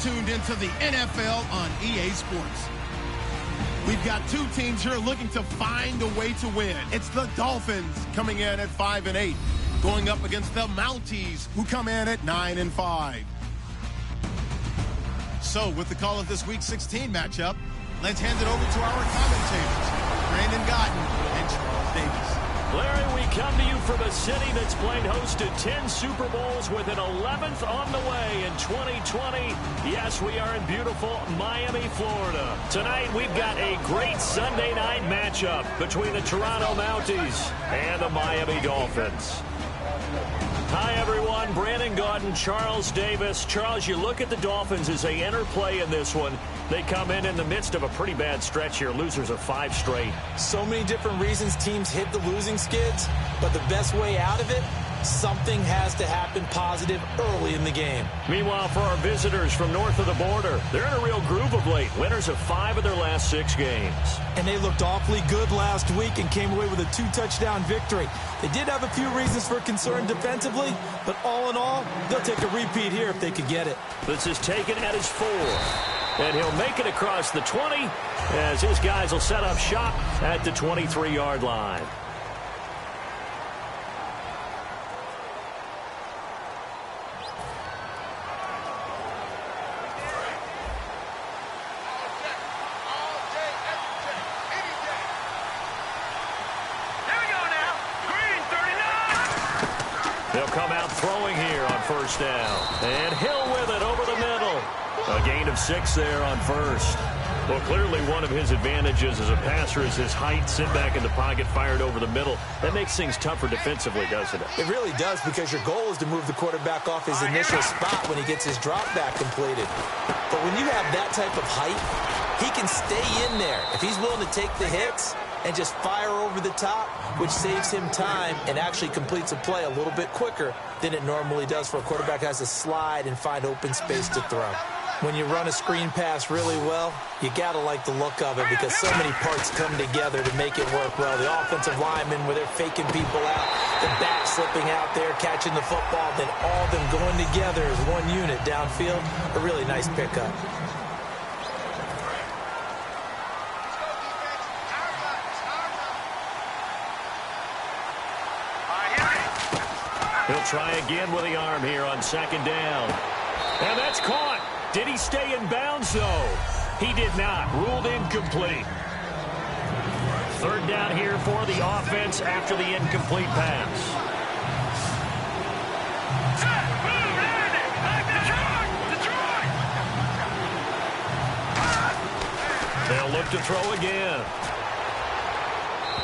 tuned into the NFL on EA Sports. We've got two teams here looking to find a way to win. It's the Dolphins coming in at 5-8, going up against the Mounties, who come in at 9-5. So, with the call of this Week 16 matchup, let's hand it over to our commentators, Brandon Godden and Charles Davis. Larry, we come to you from a city that's played host to 10 Super Bowls with an 11th on the way in 2020. Yes, we are in beautiful Miami, Florida. Tonight, we've got a great Sunday night matchup between the Toronto Mounties and the Miami Dolphins. Hi, everyone. Brandon Gaudin, Charles Davis. Charles, you look at the Dolphins as they enter play in this one. They come in the midst of a pretty bad stretch here. Losers of 5 straight. So many different reasons teams hit the losing skids, but the best way out of it, something has to happen positive early in the game. Meanwhile, for our visitors from north of the border, they're in a real groove of late. Winners of 5 of their last 6 games. And they looked awfully good last week and came away with a 2-touchdown victory. They did have a few reasons for concern defensively, but all in all, they'll take a repeat here if they could get it. This is taken at his 4. And he'll make it across the 20 as his guys will set up shop at the 23-yard line. They'll come out throwing here on first down. And Hill with it over the middle. A gain of 6 there on first. Well, clearly one of his advantages as a passer is his height. Sit back in the pocket, fired over the middle. That makes things tougher defensively, doesn't it? It really does, because your goal is to move the quarterback off his initial spot when he gets his drop back completed. But when you have that type of height, he can stay in there. If he's willing to take the hits and just fire over the top, which saves him time and actually completes a play a little bit quicker than it normally does for a quarterback who has to slide and find open space to throw. When you run a screen pass really well, you got to like the look of it, because so many parts come together to make it work well. The offensive linemen, where they're faking people out, the back slipping out there, catching the football, then all of them going together as one unit downfield. A really nice pickup. He'll try again with the arm here on second down. And that's caught. Did he stay in bounds, though? He did not. Ruled incomplete. Third down here for the offense after the incomplete pass. They'll look to throw again.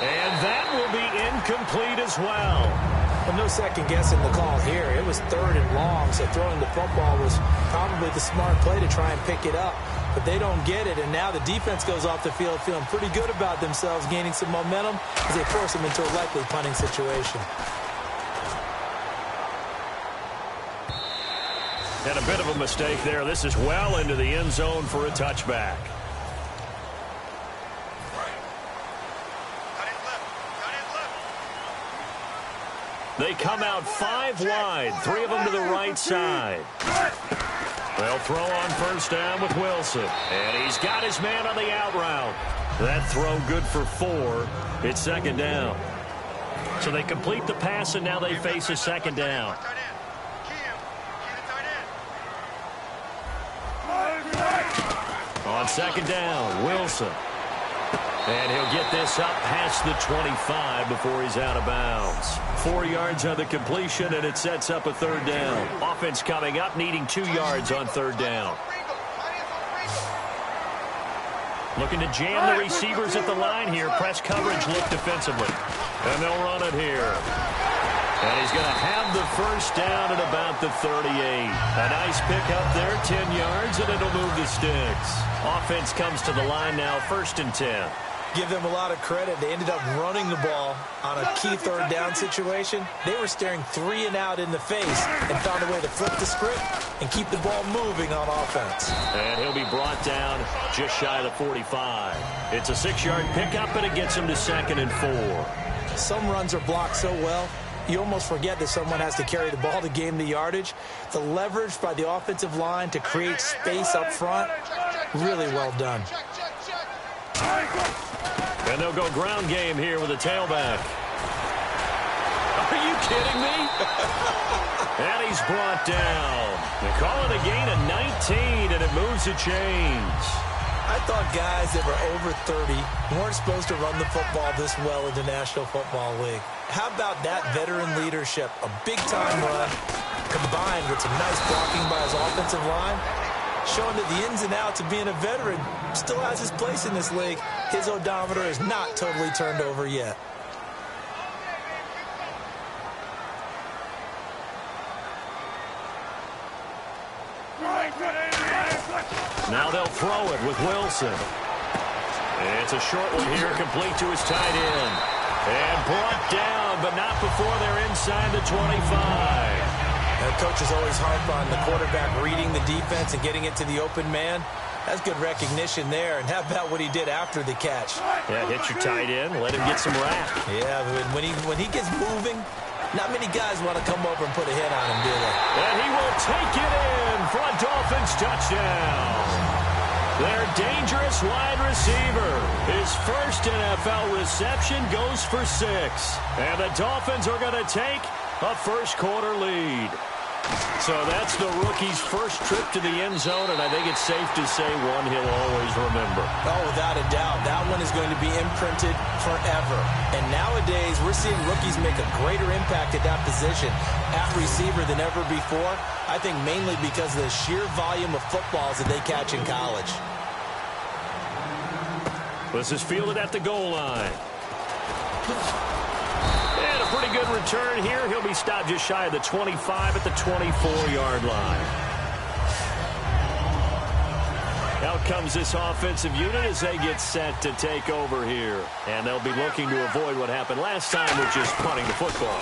And that will be incomplete as well. Well, no second guessing the call here. It was 3rd and long, so throwing the football was probably the smart play to try and pick it up. But they don't get it, and now the defense goes off the field feeling pretty good about themselves, gaining some momentum as they force them into a likely punting situation. And a bit of a mistake there. This is well into the end zone for a touchback. They come out 5 wide, 3 of them to the right side. They'll throw on first down with Wilson. And he's got his man on the out route. That throw good for 4. It's second down. So they complete the pass, and now they face a second down. On second down, Wilson. And he'll get this up past the 25 before he's out of bounds. 4 yards on the completion, and it sets up a third down. Offense coming up, needing 2 yards on third down. Looking to jam the receivers at the line here. Press coverage look defensively. And they'll run it here. And he's going to have the first down at about the 38. A nice pickup there, 10 yards, and it'll move the sticks. Offense comes to the line now, 1st and 10. Give them a lot of credit. They ended up running the ball on a key third down situation. They were staring 3 and out in the face and found a way to flip the script and keep the ball moving on offense. And he'll be brought down just shy of the 45. It's a 6-yard pickup, and it gets him to 2nd and 4. Some runs are blocked so well, you almost forget that someone has to carry the ball to gain the yardage. The leverage by the offensive line to create space up front, really well done. And they'll go ground game here with a tailback. Are you kidding me? And he's brought down. They call it a gain of 19, and it moves the chains. I thought guys that were over 30 weren't supposed to run the football this well in the National Football League. How about that veteran leadership? A big-time run combined with some nice blocking by his offensive line, showing that the ins and outs of being a veteran still has his place in this league. His odometer is not totally turned over yet. Now they'll throw it with Wilson. It's a short one here, complete to his tight end. And brought down, but not before they're inside the 25. The coaches always harp on the quarterback reading the defense and getting it to the open man. That's good recognition there. And how about what he did after the catch? Yeah, hit your tight end, let him get some rap. Yeah, but when he gets moving, not many guys want to come over and put a hit on him, do they? And he will take it in for a Dolphins touchdown. Their dangerous wide receiver. His first NFL reception goes for 6. And the Dolphins are going to take a first-quarter lead. So that's the rookie's first trip to the end zone, and I think it's safe to say one he'll always remember. Oh, without a doubt. That one is going to be imprinted forever. And nowadays, we're seeing rookies make a greater impact at that position at receiver than ever before. I think mainly because of the sheer volume of footballs that they catch in college. This is fielded at the goal line. And a pretty good return here. He'll be stopped just shy of the 25 at the 24-yard line. Out comes this offensive unit as they get set to take over here. And they'll be looking to avoid what happened last time, which is punting the football.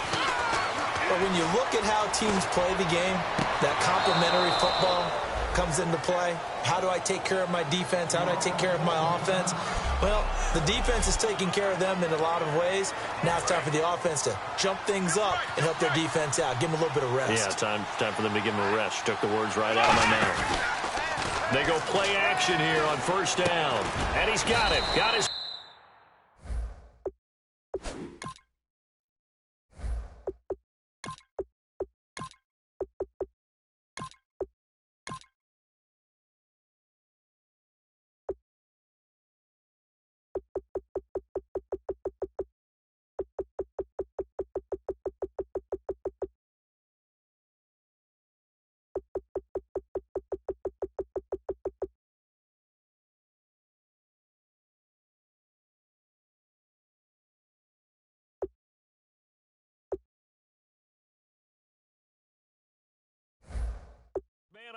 But when you look at how teams play the game, that complementary football comes into play. How do I take care of my defense? How do I take care of my offense? Well, the defense is taking care of them in a lot of ways. Now it's time for the offense to jump things up and help their defense out. Give them a little bit of rest. Yeah, time for them to give them a rest. You took the words right out of my mouth. They go play action here on first down. And he's got it. Got his...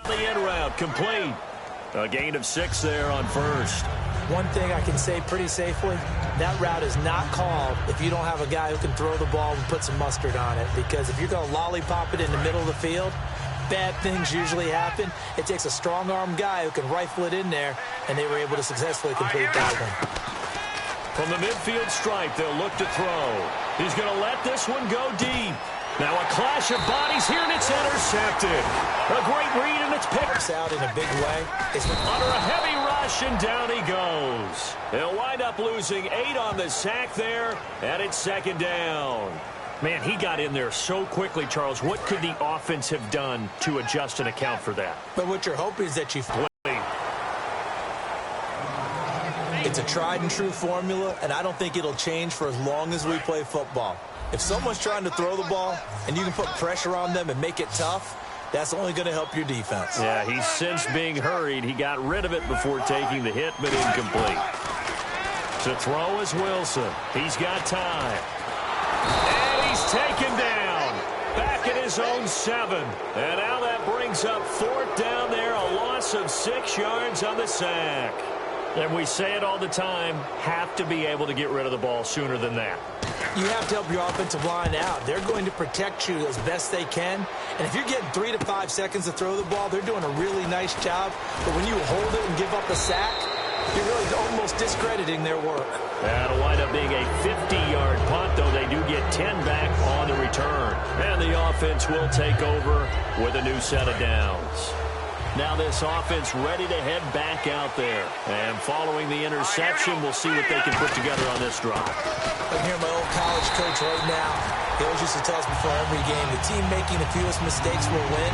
on the in route, complete. A gain of 6 there on first. One thing I can say pretty safely, that route is not called if you don't have a guy who can throw the ball and put some mustard on it. Because if you're going to lollipop it in the middle of the field, bad things usually happen. It takes a strong-arm guy who can rifle it in there, and they were able to successfully complete that one. From the midfield stripe, they'll look to throw. He's going to let this one go deep. Now a clash of bodies here, and it's intercepted. A great read, and it's picked out in a big way. It's under a heavy rush, and down he goes. They'll wind up losing 8 on the sack there, and it's second down. Man, he got in there so quickly, Charles. What could the offense have done to adjust and account for that? But what you're hoping is that you play. It's a tried-and-true formula, and I don't think it'll change for as long as we play football. If someone's trying to throw the ball and you can put pressure on them and make it tough, that's only going to help your defense. Yeah, he's since being hurried. He got rid of it before taking the hit, but incomplete. To throw is Wilson. He's got time. And he's taken down. Back at his own 7. And now that brings up 4th down there. A loss of 6 yards on the sack. And we say it all the time, have to be able to get rid of the ball sooner than that. You have to help your offensive line out. They're going to protect you as best they can. And if you're getting 3 to 5 seconds to throw the ball, they're doing a really nice job. But when you hold it and give up a sack, You're really almost discrediting their work. That'll wind up being a 50-yard punt, though they do get 10 back on the return. And the offense will take over with a new set of downs. Now this offense ready to head back out there. And following the interception, we'll see what they can put together on this drive. I'm hearing my old college coach right now. He always used to tell us before every game, the team making the fewest mistakes will win.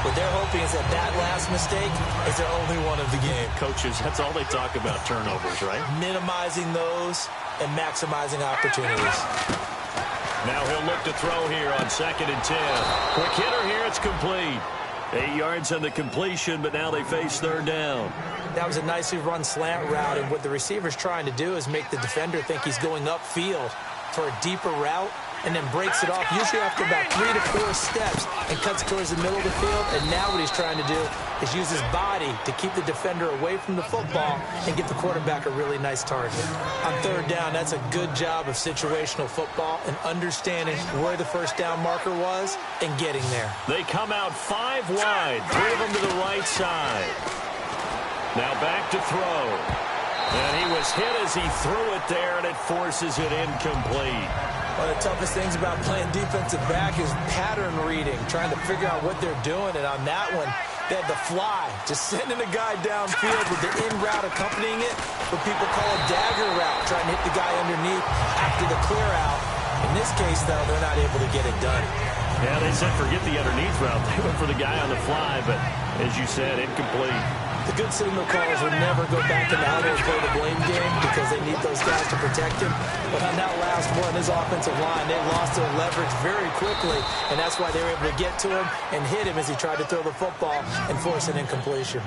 What they're hoping is that that last mistake is their only one of the game. Coaches, that's all they talk about, turnovers, right? Minimizing those and maximizing opportunities. Now he'll look to throw here on 2nd and 10. Quick hitter here, it's complete. 8 yards on the completion, but now they face 3rd down. That was a nicely run slant route, and what the receiver's trying to do is make the defender think he's going upfield for a deeper route, and then breaks it off, usually after about 3 to 4 steps, and cuts towards the middle of the field. And now what he's trying to do is use his body to keep the defender away from the football and give the quarterback a really nice target. On 3rd down, that's a good job of situational football and understanding where the 1st down marker was and getting there. They come out 5 wide, 3 of them to the right side. Now back to throw. And he was hit as he threw it there, and it forces it incomplete. One of the toughest things about playing defensive back is pattern reading, trying to figure out what they're doing. And on that one, they had the fly, just sending a guy downfield with the in route accompanying it, what people call a dagger route, trying to hit the guy underneath after the clear out. In this case, though, they're not able to get it done. Yeah, they said forget the underneath route. They went for the guy on the fly, but as you said, incomplete. The good signal callers will never go back into how they play the blame game because they need those guys to protect him. But on that last one, his offensive line, they lost their leverage very quickly, and that's why they were able to get to him and hit him as he tried to throw the football and force an incompletion.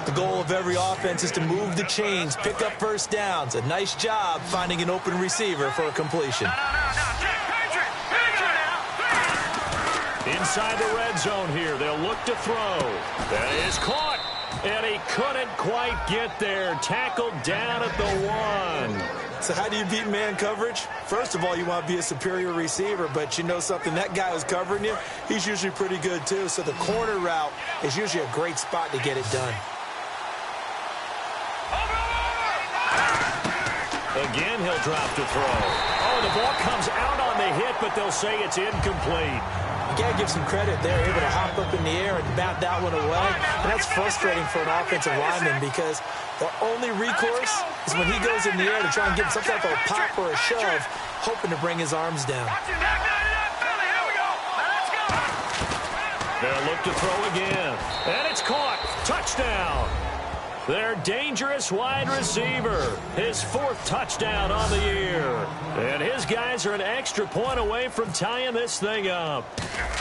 The goal of every offense is to move the chains, pick up 1st downs. A nice job finding an open receiver for a completion. Inside the red zone here, they'll look to throw. That is caught. And he couldn't quite get there. Tackled down at the 1. So how do you beat man coverage? First of all, you want to be a superior receiver, but you know something, that guy who's covering you, he's usually pretty good too. So the corner route is usually a great spot to get it done. Again, he'll drop to throw. Oh, the ball comes out on the hit, but they'll say it's incomplete. You got to give some credit. They're able to hop up in the air and bat that one away. And that's frustrating for an offensive lineman because the only recourse is when he goes in the air to try and get some type of a pop or a shove, hoping to bring his arms down. They'll look to throw again. And it's caught. Touchdown. Their dangerous wide receiver. His 4th touchdown on the year. And his guys are an extra point away from tying this thing up.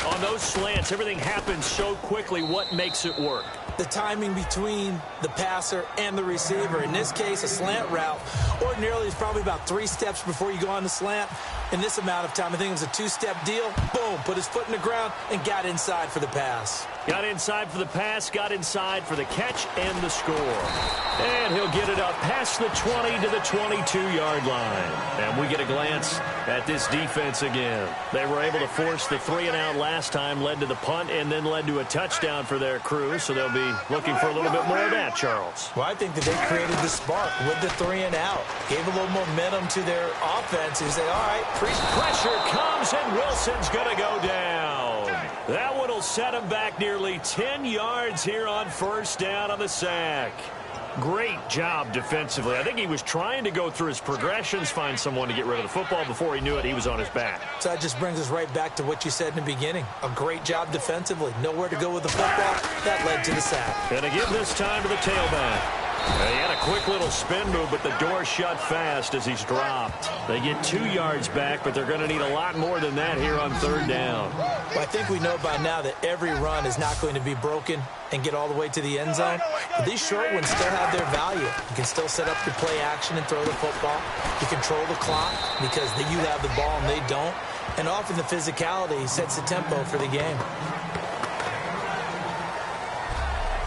On those slants, everything happens so quickly. What makes it work? The timing between the passer and the receiver. In this case, a slant route ordinarily is probably about 3 steps before you go on the slant. In this amount of time, I think it was a 2-step deal. Boom, put his foot in the ground and got inside for the pass. Got inside for the pass, got inside for the catch and the score. And he'll get it up past the 20 to the 22-yard line. And we get a glance at this defense again. They were able to force the 3-and-out last time, led to the punt, and then led to a touchdown for their crew. So they'll be looking for a little bit more of that, Charles. Well, I think that they created the spark with the 3-and-out. Gave a little momentum to their offense and said, all right. Pressure comes, and Wilson's going to go down. That one will set him back nearly 10 yards here on 1st down on the sack. Great job defensively. I think he was trying to go through his progressions, find someone to get rid of the football. Before he knew it, he was on his back. So that just brings us right back to what you said in the beginning. A great job defensively. Nowhere to go with the football. That led to the sack. And again this time to the tailback. He had a quick little spin move, but the door shut fast as he's dropped. They get 2 yards back, but they're going to need a lot more than that here on 3rd down. Well, I think we know by now that every run is not going to be broken and get all the way to the end zone. But these short ones still have their value. You can still set up your play action and throw the football. You control the clock because you have the ball and they don't. And often the physicality sets the tempo for the game.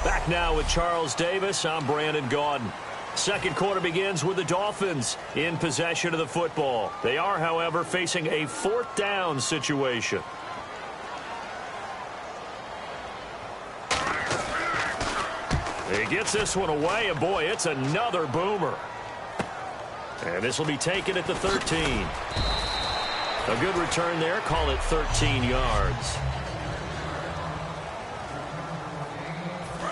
Back now with Charles Davis, I'm Brandon Gaudin. 2nd quarter begins with the Dolphins in possession of the football. They are, however, facing a 4th down situation. He gets this one away, and boy, it's another boomer. And this will be taken at the 13. A good return there. Call it 13 yards.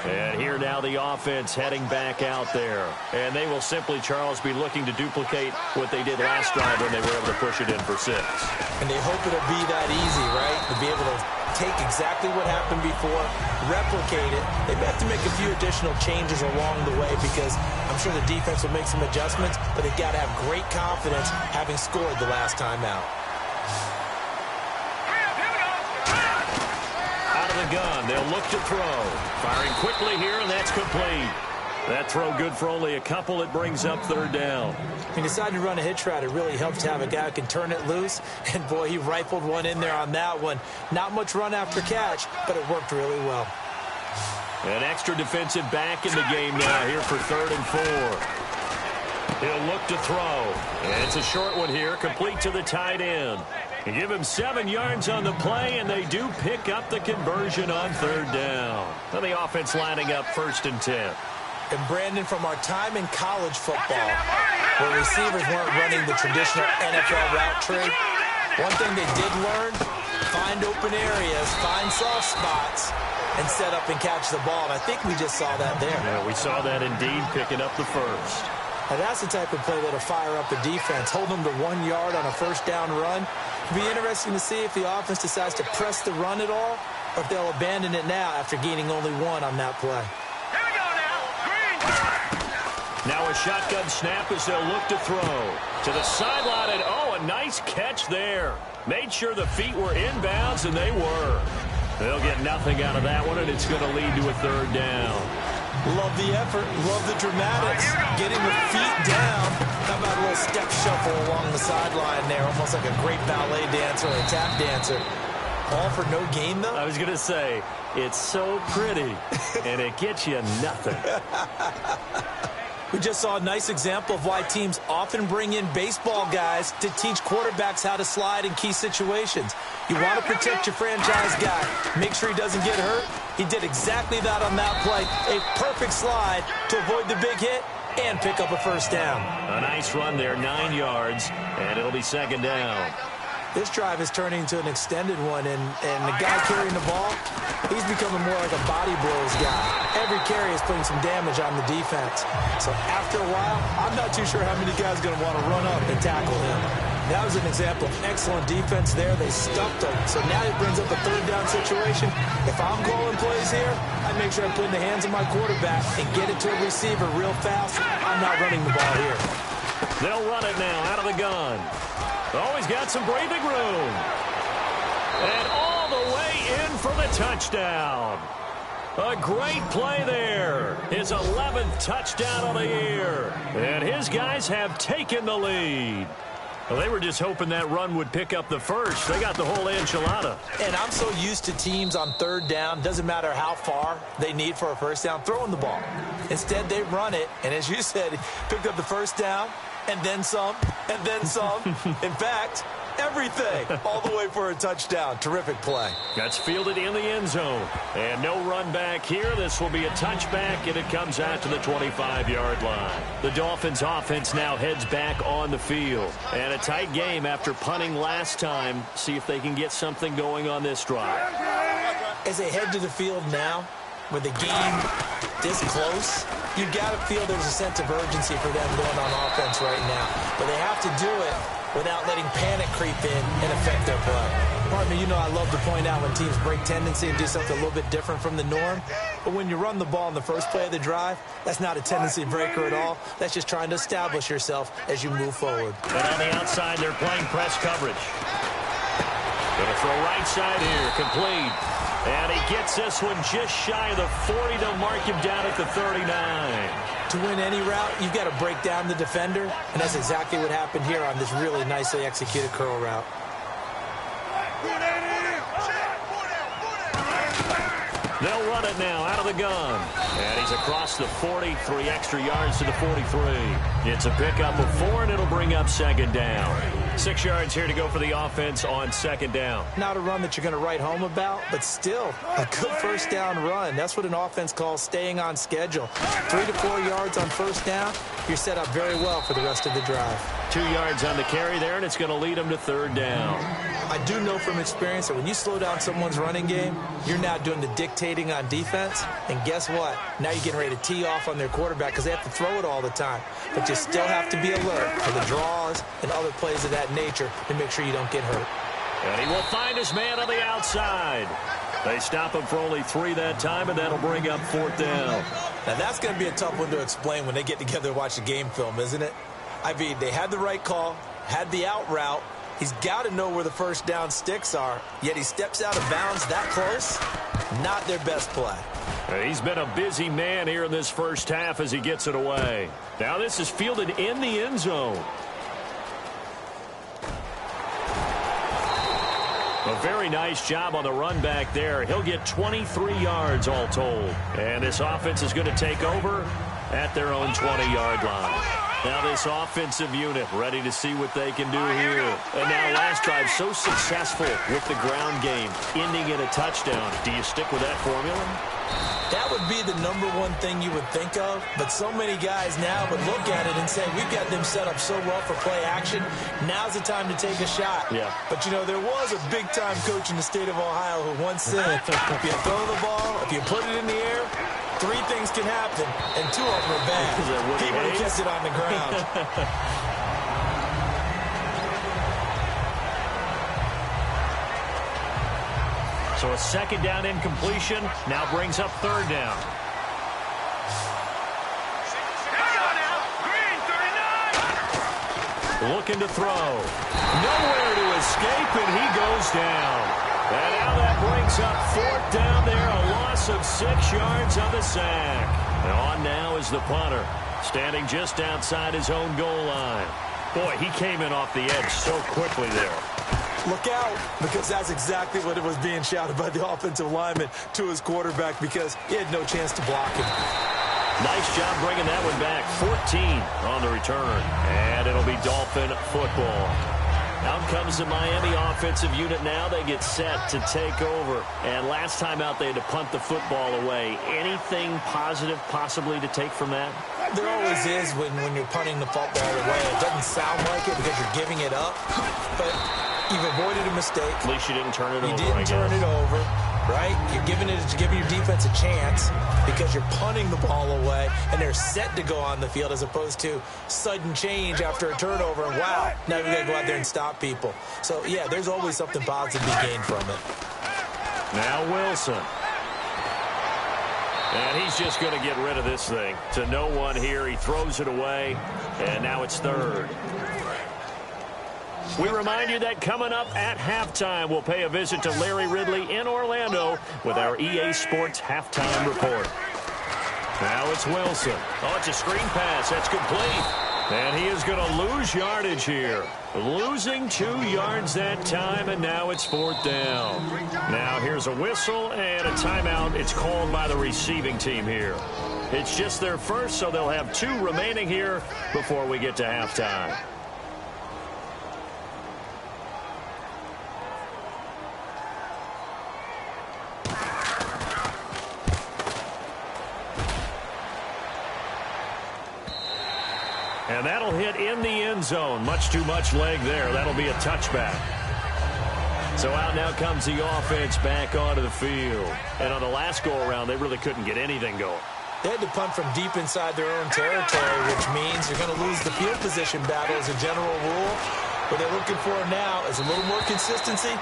And here now the offense heading back out there. And they will simply, Charles, be looking to duplicate what they did last drive when they were able to push it in for 6. And they hope it'll be that easy, right? To be able to take exactly what happened before, replicate it. They may have to make a few additional changes along the way because I'm sure the defense will make some adjustments, but they've got to have great confidence having scored the last time out. Out of the gun, they'll look to throw. Firing quickly here, and that's complete. That throw good for only a couple. It brings up 3rd down. He decided to run a hitch route. It really helps to have a guy who can turn it loose. And, boy, he rifled one in there on that one. Not much run after catch, but it worked really well. An extra defensive back in the game now here for 3rd and 4. He'll look to throw. And it's a short one here, complete to the tight end. You give him 7 yards on the play, and they do pick up the conversion on 3rd down. And the offense lining up 1st and 10. And, Brandon, from our time in college football, where receivers weren't running the traditional NFL route tree, one thing they did learn, find open areas, find soft spots, and set up and catch the ball. And I think we just saw that there. Yeah, we saw that indeed, picking up the 1st. Now, that's the type of play that'll fire up a defense. Hold them to 1 yard on a 1st down run. It'll be interesting to see if the offense decides to press the run at all, or if they'll abandon it now after gaining only 1 on that play. Now a shotgun snap as they'll look to throw. To the sideline, and oh, a nice catch there. Made sure the feet were inbounds, and they were. They'll get nothing out of that one, and it's going to lead to a 3rd down. Love the effort. Love the dramatics. Getting the feet down. How about a little step shuffle along the sideline there? Almost like a great ballet dancer or a tap dancer. All for no gain, though? I was going to say, it's so pretty, and it gets you nothing. We just saw a nice example of why teams often bring in baseball guys to teach quarterbacks how to slide in key situations. You want to protect your franchise guy. Make sure he doesn't get hurt. He did exactly that on that play. A perfect slide to avoid the big hit and pick up a 1st down. A nice run there, 9 yards, and it'll be 2nd down. This drive is turning into an extended one, and the guy carrying the ball, he's becoming more like a body blows guy. Every carry is putting some damage on the defense. So after a while, I'm not too sure how many guys are going to want to run up and tackle him. That was an example of excellent defense there. They stuffed him. So now it brings up a 3rd down situation. If I'm calling plays here, I make sure I put in the hands of my quarterback and get it to a receiver real fast. I'm not running the ball here. They'll run it now out of the gun. Oh, he's got some breathing room. And all the way in for the touchdown. A great play there. His 11th touchdown of the year. And his guys have taken the lead. Well, they were just hoping that run would pick up the 1st. They got the whole enchilada. And I'm so used to teams on 3rd down, doesn't matter how far they need for a 1st down, throwing the ball. Instead, they run it. And as you said, picked up the 1st down, and then some, and then some. In fact, everything, all the way for a touchdown. Terrific play. That's fielded in the end zone. And no run back here. This will be a touchback, and it comes out to the 25-yard line. The Dolphins offense now heads back on the field. And a tight game after punting last time. See if they can get something going on this drive. As they head to the field now, with the game this close, you've got to feel there's a sense of urgency for them going on offense right now. But they have to do it without letting panic creep in and affect their play. Partner, you know I love to point out when teams break tendency and do something a little bit different from the norm. But when you run the ball in the first play of the drive, that's not a tendency breaker at all. That's just trying to establish yourself as you move forward. And on the outside, they're playing press coverage. Going to throw right side here, complete. And he gets this one just shy of the 40. They'll mark him down at the 39. To win any route, you've got to break down the defender, and that's exactly what happened here on this really nicely executed curl route. They'll run it now out of the gun. And he's across the 40, 3 extra yards to the 43. It's a pickup of 4, and it'll bring up second down. 6 yards here to go for the offense on second down. Not a run that you're going to write home about, but still a good first down run. That's what an offense calls staying on schedule. 3 to 4 yards on first down, you're set up very well for the rest of the drive. 2 yards on the carry there, and it's going to lead them to third down. I do know from experience that when you slow down someone's running game, you're now doing the dictating on defense. And guess what? Now you're getting ready to tee off on their quarterback because they have to throw it all the time. But you still have to be alert for the draws and other plays of that nature to make sure you don't get hurt. And he will find his man on the outside. They stop him for only 3 that time, and that'll bring up fourth down. Now that's going to be a tough one to explain when they get together and watch the game film, isn't it? I mean, they had the right call, had the out route. He's got to know where the first down sticks are, yet he steps out of bounds that close. Not their best play. He's been a busy man here in this first half as he gets it away. Now this is fielded in the end zone. A very nice job on the run back there. He'll get 23 yards all told. And this offense is going to take over at their own 20-yard line. Now this offensive unit ready to see what they can do here. And now last drive so successful with the ground game, ending in a touchdown. Do you stick with that formula? That would be the number one thing you would think of, but so many guys now would look at it and say, we've got them set up so well for play action. Now's the time to take a shot. Yeah. But, you know, there was a big-time coach in the state of Ohio who once said, if you throw the ball, if you put it in the air, 3 things can happen, and 2 of them are bad. He would have kept it on the ground. So a second down incompletion now brings up third down. Looking to throw. Nowhere to escape, and he goes down. And now that brings up fourth down there, a loss of 6 yards on the sack. And on now is the punter, standing just outside his own goal line. Boy, he came in off the edge so quickly there. Look out, because that's exactly what it was being shouted by the offensive lineman to his quarterback because he had no chance to block him. Nice job bringing that one back. 14 on the return. And it'll be Dolphin football. Out comes the Miami offensive unit now. They get set to take over. And last time out, they had to punt the football away. Anything positive possibly to take from that? There always is when you're punting the football away. It doesn't sound like it because you're giving it up. But you've avoided a mistake. At least you didn't turn it over. You didn't turn it over, right? You're giving your defense a chance because you're punting the ball away, and they're set to go on the field as opposed to sudden change after a turnover. And wow, now we got to go out there and stop people. So, yeah, there's always something positive to be gained from it. Now Wilson. And he's just going to get rid of this thing. To no one here. He throws it away, and now it's third. We remind you that coming up at halftime, we'll pay a visit to Larry Ridley in Orlando with our EA Sports halftime report. Now it's Wilson. Oh, it's a screen pass. That's complete. And he is going to lose yardage here. Losing 2 yards that time, and now it's fourth down. Now here's a whistle and a timeout. It's called by the receiving team here. It's just their first, so they'll have 2 remaining here before we get to halftime. And that'll hit in the end zone. Much too much leg there. That'll be a touchback. So out now comes the offense back onto the field. And on the last go-around, they really couldn't get anything going. They had to punt from deep inside their own territory, which means you're going to lose the field position battle as a general rule. What they're looking for now is a little more consistency,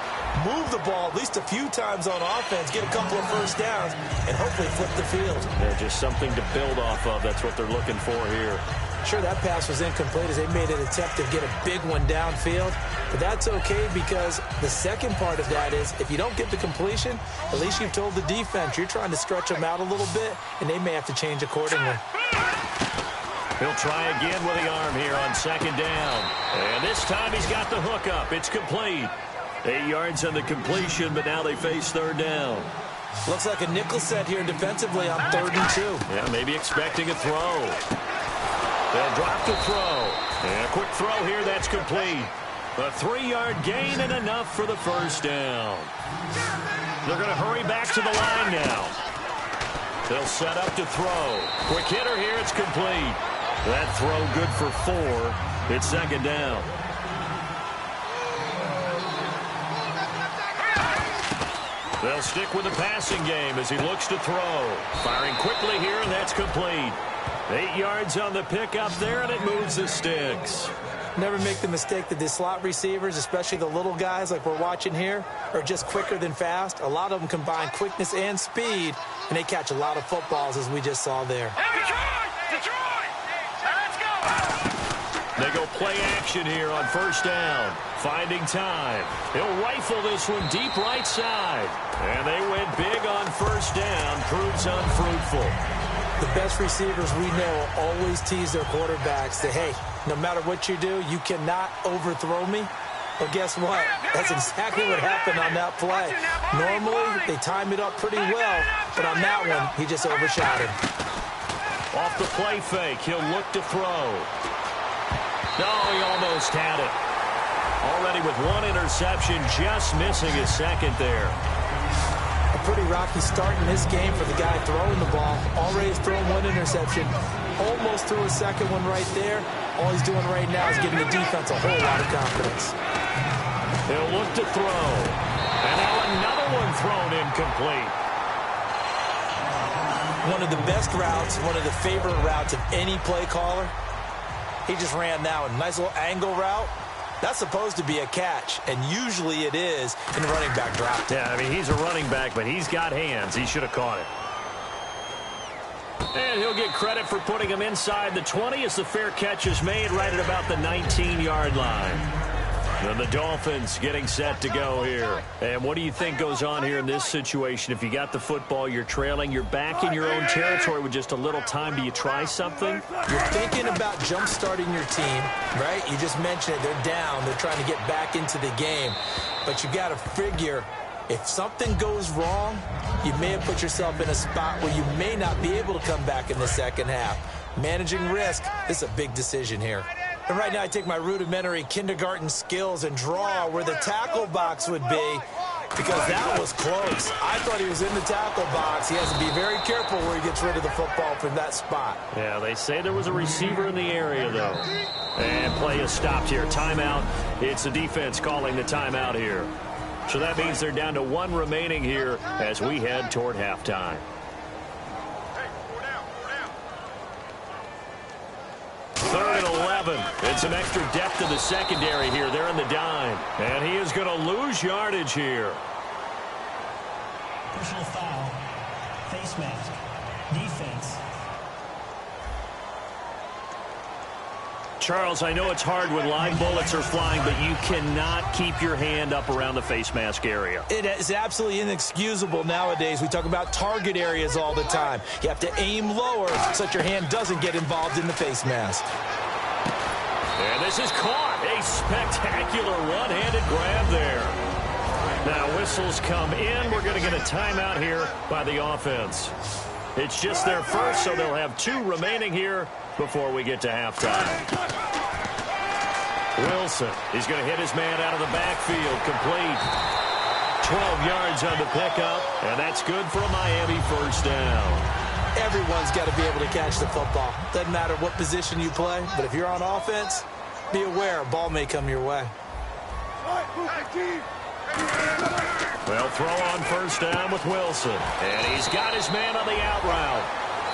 move the ball at least a few times on offense, get a couple of first downs, and hopefully flip the field. Yeah, just something to build off of. That's what they're looking for here. Sure, that pass was incomplete as they made an attempt to get a big one downfield. But that's okay because the second part of that is if you don't get the completion, at least you've told the defense you're trying to stretch them out a little bit, and they may have to change accordingly. He'll try again with the arm here on second down. And this time he's got the hook up. It's complete. 8 yards on the completion, but now they face third down. Looks like a nickel set here defensively on 3rd and 2. Yeah, maybe expecting a throw. They'll drop to throw. And a quick throw here, that's complete. A 3-yard gain and enough for the first down. They're going to hurry back to the line now. They'll set up to throw. Quick hitter here, it's complete. That throw good for 4. It's 2nd down. They'll stick with the passing game as he looks to throw. Firing quickly here, and that's complete. 8 yards on the pickup there, and it moves the sticks. Never make the mistake that the slot receivers, especially the little guys like we're watching here, are just quicker than fast. A lot of them combine quickness and speed, and they catch a lot of footballs, as we just saw there. Detroit! Let's go! They go play action here on 1st down. Finding time. He'll rifle this one deep right side. And they went big on 1st down. Proves unfruitful. The best receivers we know always tease their quarterbacks that, hey, no matter what you do, you cannot overthrow me. Well, guess what? That's exactly what happened on that play. Normally, they time it up pretty well, but on that one, he just overshot him. Off the play fake, he'll look to throw. No, he almost had it. Already with 1 interception, just missing his 2nd there. A pretty rocky start in this game for the guy throwing the ball. Already has thrown 1 interception. Almost threw a 2nd one right there. All he's doing right now is giving the defense a whole lot of confidence. He'll look to throw. And now another one thrown incomplete. One of the best routes, one of the favorite routes of any play caller. He just ran that one. Nice little angle route. That's supposed to be a catch, and usually it is in running back drop. Yeah, I mean, he's a running back, but he's got hands. He should have caught it. And he'll get credit for putting him inside the 20 as the fair catch is made right at about the 19-yard line. And the Dolphins getting set to go here. And what do you think goes on here in this situation? If you got the football, you're trailing, you're back in your own territory with just a little time. Do you try something? You're thinking about jump-starting your team, right? You just mentioned it. They're down. They're trying to get back into the game. But you got to figure, if something goes wrong, you may have put yourself in a spot where you may not be able to come back in the 2nd half. Managing risk, this is a big decision here. And right now I take my rudimentary kindergarten skills and draw where the tackle box would be, because that was close. I thought he was in the tackle box. He has to be very careful where he gets rid of the football from that spot. Yeah, they say there was a receiver in the area, though. And play is stopped here. Timeout. It's the defense calling the timeout here. So that means they're down to 1 remaining here as we head toward halftime. 3rd and 11. And some extra depth to the secondary here. They're in the dime. And he is going to lose yardage here. Personal foul. Face mask. Defense. Charles, I know it's hard when live bullets are flying, but you cannot keep your hand up around the face mask area. It is absolutely inexcusable nowadays. We talk about target areas all the time. You have to aim lower so that your hand doesn't get involved in the face mask. And this is caught. A spectacular one-handed grab there. Now whistles come in. We're going to get a timeout here by the offense. It's just their first, so they'll have 2 remaining here before we get to halftime. Wilson, he's going to hit his man out of the backfield, complete. 12 yards on the pickup, and that's good for a Miami 1st down. Everyone's got to be able to catch the football. Doesn't matter what position you play, but if you're on offense, be aware a ball may come your way. Well, throw on 1st down with Wilson, and he's got his man on the out route.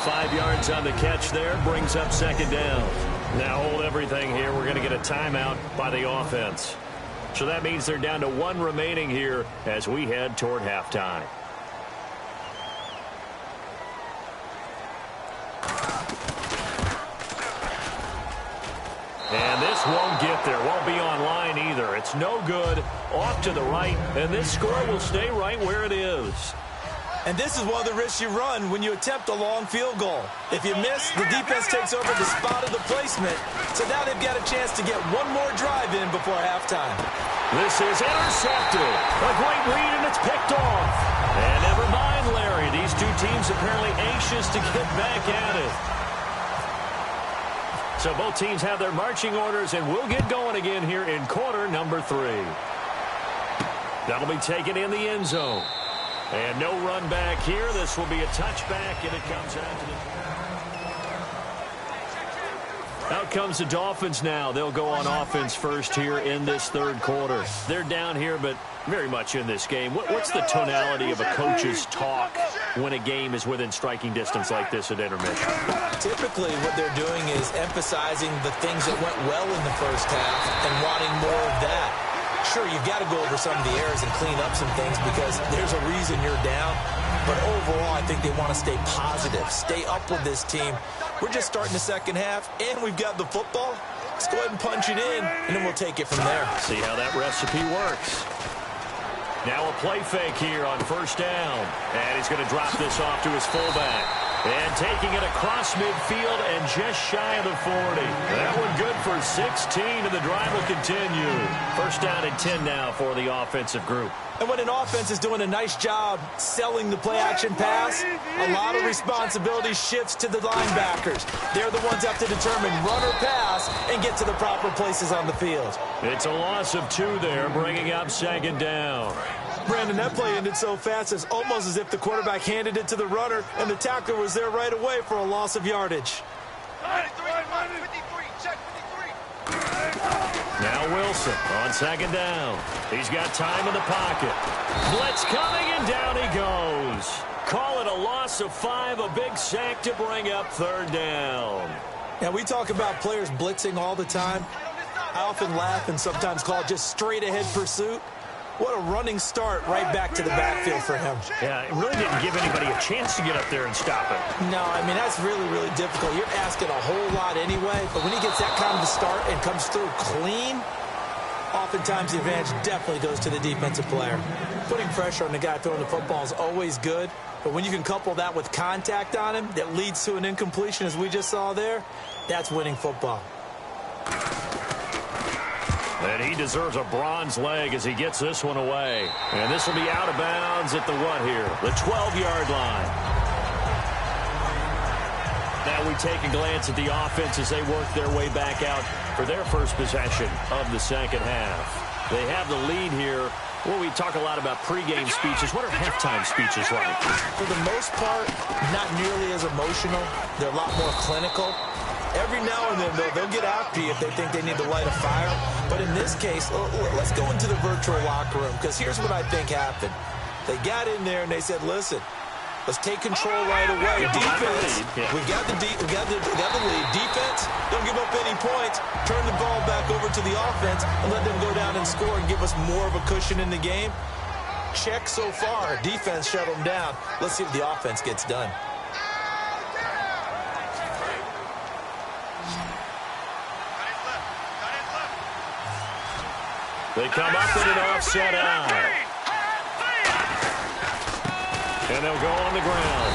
5 yards on the catch there, brings up 2nd down. Now hold everything here. We're going to get a timeout by the offense. So that means they're down to 1 remaining here as we head toward halftime. And this won't get there. Won't be online either. It's no good. Off to the right, and this score will stay right where it is. And this is one of the risks you run when you attempt a long field goal. If you miss, the defense takes over the spot of the placement. So now they've got a chance to get 1 more drive in before halftime. This is intercepted. A great read, and it's picked off. And never mind, Larry. These two teams apparently anxious to get back at it. So both teams have their marching orders, and we'll get going again here in quarter number 3. That'll be taken in the end zone. And no run back here. This will be a touchback, and it comes out to the... Out comes the Dolphins now. They'll go on offense first here in this third quarter. They're down here, but very much in this game. What's the tonality of a coach's talk when a game is within striking distance like this at intermission? Typically, what they're doing is emphasizing the things that went well in the first half and wanting more of that. Sure, you've got to go over some of the errors and clean up some things because there's a reason you're down. But overall, I think they want to stay positive, stay up with this team. We're just starting the second half, and we've got the football. Let's go ahead and punch it in, and then we'll take it from there. See how that recipe works. Now a play fake here on first down. And he's going to drop this off to his fullback. And taking it across midfield and just shy of the 40. That one good for 16, and the drive will continue. First down and 10 now for the offensive group. And when an offense is doing a nice job selling the play-action pass, a lot of responsibility shifts to the linebackers. They're the ones that have to determine run or pass and get to the proper places on the field. It's a loss of 2 there, bringing up second down. Brandon, that play ended so fast, it's almost as if the quarterback handed it to the runner, and the tackler was there right away for a loss of yardage. Now Wilson on second down. He's got time in the pocket. Blitz coming, and down he goes. Call it a loss of 5, a big sack to bring up third down. Now, we talk about players blitzing all the time. I often laugh and sometimes call it just straight-ahead pursuit. What a running start right back to the backfield for him. Yeah, it really didn't give anybody a chance to get up there and stop it. No, I mean, that's really, really difficult. You're asking a whole lot anyway, but when he gets that kind of a start and comes through clean, oftentimes the advantage definitely goes to the defensive player. Putting pressure on the guy throwing the football is always good, but when you can couple that with contact on him that leads to an incompletion, as we just saw there, that's winning football. And he deserves a bronze leg as he gets this one away. And this will be out of bounds at the what here? The 12-yard line. Now we take a glance at the offense as they work their way back out for their first possession of the second half. They have the lead here. Well, we talk a lot about pregame speeches. What are halftime speeches like? For the most part, not nearly as emotional. They're a lot more clinical. Every now and then, they'll get after you if they think they need to light a fire. But in this case, let's go into the virtual locker room, because here's what I think happened. They got in there and they said, listen, let's take control right away. Defense, we got the lead. Defense, don't give up any points. Turn the ball back over to the offense and let them go down and score and give us more of a cushion in the game. Check so far. Defense shut them down. Let's see if the offense gets done. They come up with an offset out. And they'll go on the ground.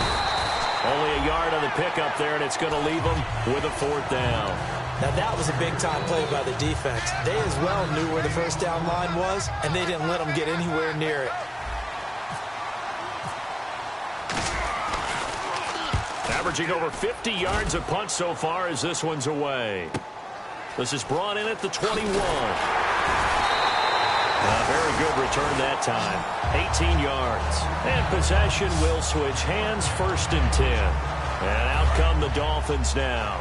Only a yard on the pickup there, and it's going to leave them with a fourth down. Now, that was a big-time play by the defense. They as well knew where the first down line was, and they didn't let them get anywhere near it. Averaging over 50 yards a punt so far as this one's away. This is brought in at the 21. A very good return that time. 18 yards. And possession will switch hands, first and 10. And out come the Dolphins now.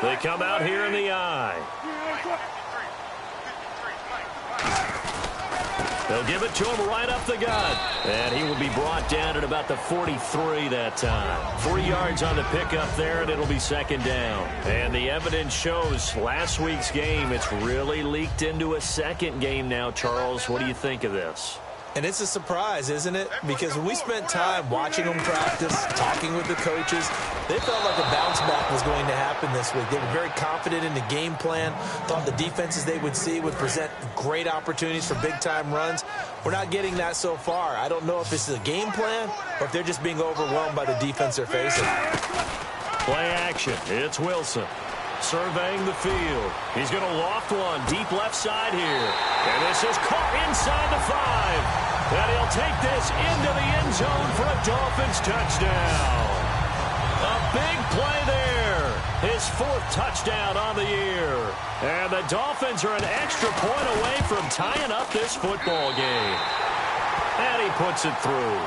They come out here in the eye. They'll give it to him right up the gut. And he will be brought down at about the 43 that time. 3 yards on the pickup there, and it'll be second down. And the evidence shows last week's game, it's really leaked into a second game now, Charles. What do you think of this? And it's a surprise, isn't it? Because when we spent time watching them practice, talking with the coaches, they felt like a bounce back was going to happen this week. They were very confident in the game plan, thought the defenses they would see would present great opportunities for big-time runs. We're not getting that so far. I don't know if this is a game plan or if they're just being overwhelmed by the defense they're facing. Play action. It's Wilson. Surveying the field. He's going to loft one deep left side here. And this is caught inside the 5. And he'll take this into the end zone for a Dolphins touchdown. A big play there. His 4th touchdown on the year. And the Dolphins are an extra point away from tying up this football game. And he puts it through.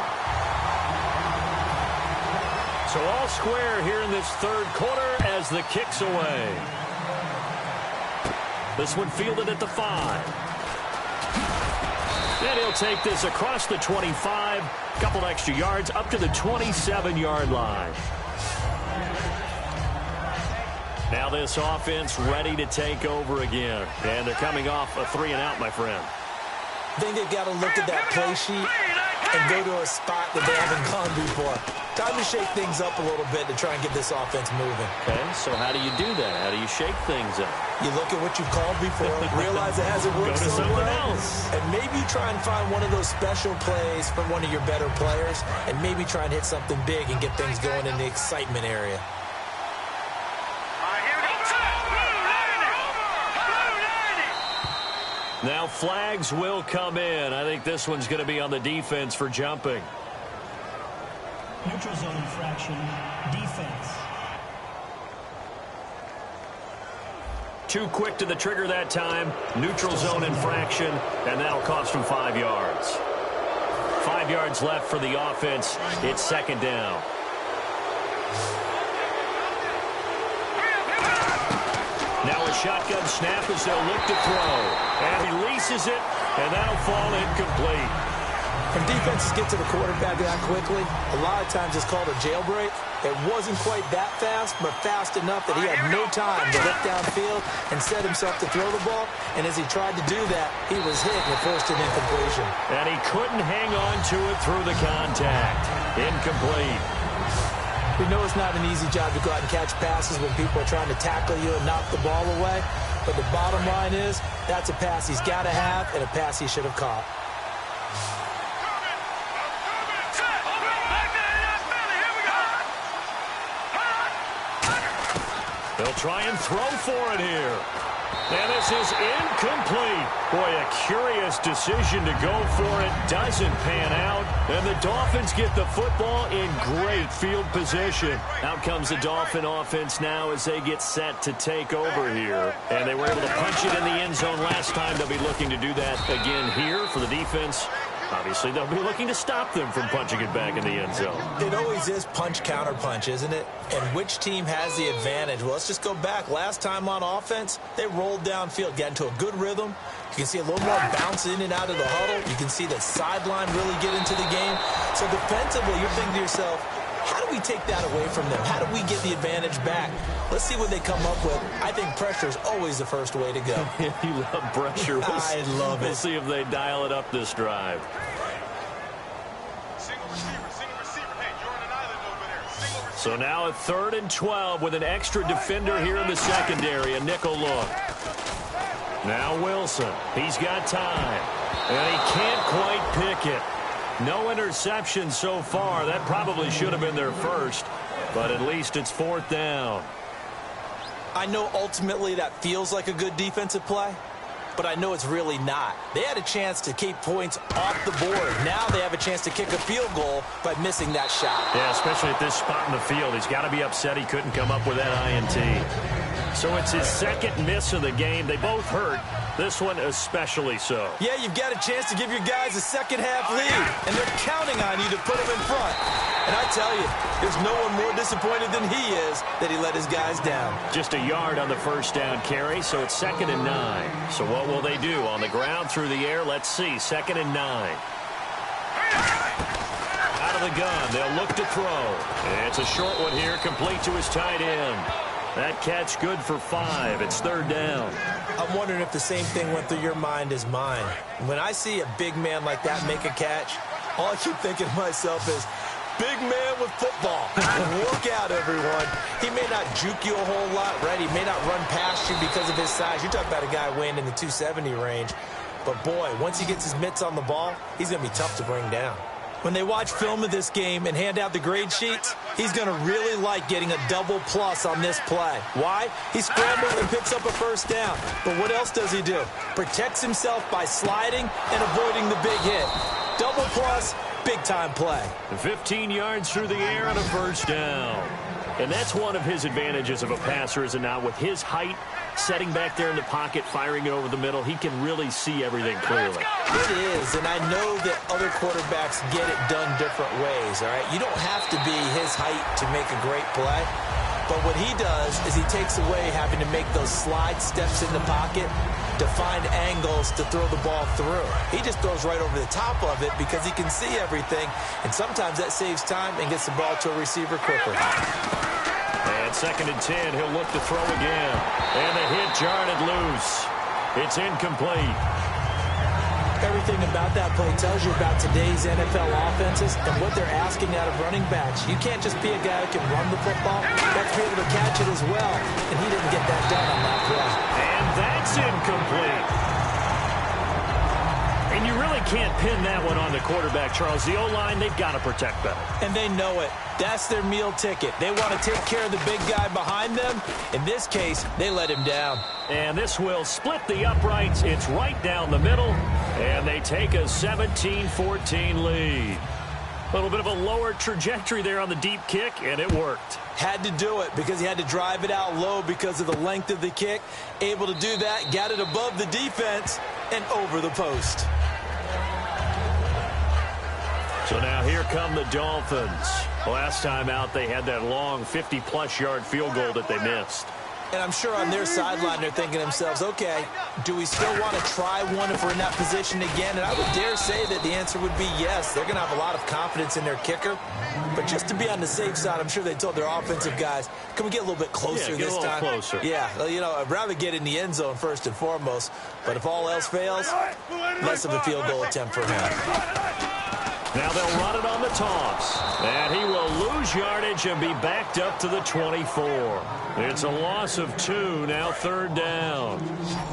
So all square here in this 3rd quarter as the kick's away. This one fielded at the 5. And he'll take this across the 25. Couple extra yards up to the 27-yard line. Now this offense ready to take over again. And they're coming off a 3-and-out, my friend. I think they've got to look at that play sheet and go to a spot that they haven't gone before. Time to shake things up a little bit to try and get this offense moving. Okay, so how do you do that? How do you shake things up? You look at what you've called before, realize it hasn't worked Go to so something well, else. and maybe try and find one of those special plays from one of your better players, and maybe try and hit something big and get things going in the excitement area. Now flags will come in. I think this one's going to be on the defense for jumping. Neutral zone infraction, defense. Too quick to the trigger that time. Neutral zone infraction, and that'll cost him 5 yards. 5 yards left for the offense. It's 2nd down. Now a shotgun snap as they'll look to throw. And he releases it, and that'll fall incomplete. When defenses get to the quarterback that quickly, a lot of times it's called a jailbreak. It wasn't quite that fast, but fast enough that he had no time to look downfield and set himself to throw the ball. And as he tried to do that, he was hit and forced an incompletion. And he couldn't hang on to it through the contact. Incomplete. We know it's not an easy job to go out and catch passes when people are trying to tackle you and knock the ball away. But the bottom line is, that's a pass he's got to have and a pass he should have caught. They'll try and throw for it here. And this is incomplete. Boy, a curious decision to go for it. Doesn't pan out. And the Dolphins get the football in great field position. Out comes the Dolphin offense now as they get set to take over here. And they were able to punch it in the end zone last time. They'll be looking to do that again here for the defense. Obviously, they'll be looking to stop them from punching it back in the end zone. It always is punch, counter punch, isn't it? And which team has the advantage? Well, let's just go back. Last time on offense, they rolled downfield, got into a good rhythm. You can see a little more bounce in and out of the huddle. You can see the sideline really get into the game. So defensively, you're thinking to yourself, how do we take that away from them? How do we get the advantage back? Let's see what they come up with. I think pressure is always the first way to go. You love pressure. I love it. We'll see if they dial it up this drive. So now a 3rd and 12 with an extra defender here in the secondary. A nickel look. Now Wilson. He's got time. And he can't quite pick it. No interception so far. That probably should have been their first. But at least it's 4th down. I know ultimately that feels like a good defensive play, but I know it's really not. They had a chance to keep points off the board. Now they have a chance to kick a field goal by missing that shot. Yeah, especially at this spot in the field. He's got to be upset he couldn't come up with that INT. So it's his 2nd miss of the game. They both hurt. This one especially so. Yeah, you've got a chance to give your guys a second-half lead, and they're counting on you to put them in front. And I tell you, there's no one more disappointed than he is that he let his guys down. Just a yard on the first down carry, so it's 2nd and 9. So what will they do? On the ground, through the air? Let's see. 2nd and 9. Out of the gun. They'll look to throw. It's a short one here, complete to his tight end. That catch good for 5. It's 3rd down. I'm wondering if the same thing went through your mind as mine. When I see a big man like that make a catch, all I keep thinking to myself is, big man with football. Work out, everyone. He may not juke you a whole lot, right? He may not run past you because of his size. You're talking about a guy weighing in the 270 range. But, boy, once he gets his mitts on the ball, he's going to be tough to bring down. When they watch film of this game and hand out the grade sheets, he's going to really like getting a double plus on this play. Why? He scrambles and picks up a first down. But what else does he do? Protects himself by sliding and avoiding the big hit. Double plus, big-time play. 15 yards through the air and a first down. And that's one of his advantages of a passer, is it not? With his height, setting back there in the pocket, firing it over the middle, he can really see everything clearly. It is, and I know that other quarterbacks get it done different ways, all right? You don't have to be his height to make a great play. But what he does is he takes away having to make those slide steps in the pocket to find angles to throw the ball through. He just throws right over the top of it because he can see everything, and sometimes that saves time and gets the ball to a receiver quicker. And 2nd and 10, he'll look to throw again. And the hit jarred it loose. It's incomplete. Everything about that play tells you about today's NFL offenses and what they're asking out of running backs. You can't just be a guy who can run the football. You have to be able to catch it as well. And he didn't get that done on that play. And that's incomplete. And you really can't pin that one on the quarterback, Charles. The O-line, they've got to protect better. And they know it. That's their meal ticket. They want to take care of the big guy behind them. In this case, they let him down. And this will split the uprights. It's right down the middle. And they take a 17-14 lead. A little bit of a lower trajectory there on the deep kick, and it worked. Had to do it because he had to drive it out low because of the length of the kick. Able to do that, got it above the defense, and over the post. So now here come the Dolphins. Last time out, they had that long 50-plus yard field goal that they missed. And I'm sure on their sideline, they're thinking to themselves, okay, do we still want to try one if we're in that position again? And I would dare say that the answer would be yes. They're going to have a lot of confidence in their kicker. But just to be on the safe side, I'm sure they told their offensive guys, can we get a little bit closer this time? Closer. Yeah, well, you know, I'd rather get in the end zone first and foremost. But if all else fails, less of a field goal attempt for him. Now they'll run it on the toss. And he will lose yardage and be backed up to the 24. It's a loss of 2, now 3rd down.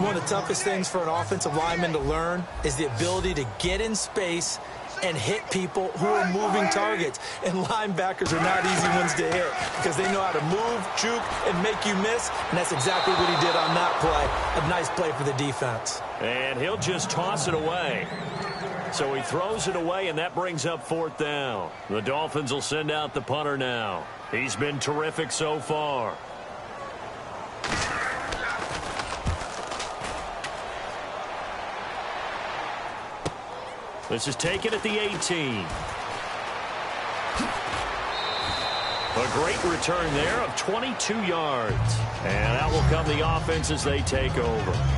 One of the toughest things for an offensive lineman to learn is the ability to get in space and hit people who are moving targets. And linebackers are not easy ones to hit because they know how to move, juke, and make you miss. And that's exactly what he did on that play. A nice play for the defense. And he'll just toss it away. So he throws it away, and that brings up 4th down. The Dolphins will send out the punter now. He's been terrific so far. This is taken at the 18. A great return there of 22 yards. And out will come the offense as they take over.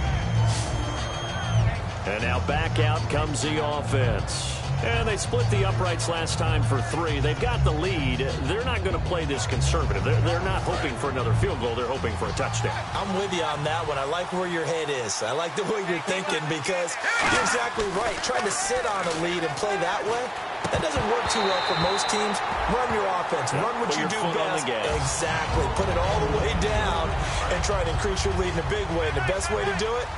And now back out comes the offense. And they split the uprights last time for 3. They've got the lead. They're not going to play this conservative. They're not hoping for another field goal. They're hoping for a touchdown. I'm with you on that one. I like where your head is. I like the way you're thinking because you're exactly right. Trying to sit on a lead and play that way, that doesn't work too well for most teams. Run your offense. Run what you do best. Exactly. Put it all the way down and try to increase your lead in a big way. And the best way to do it,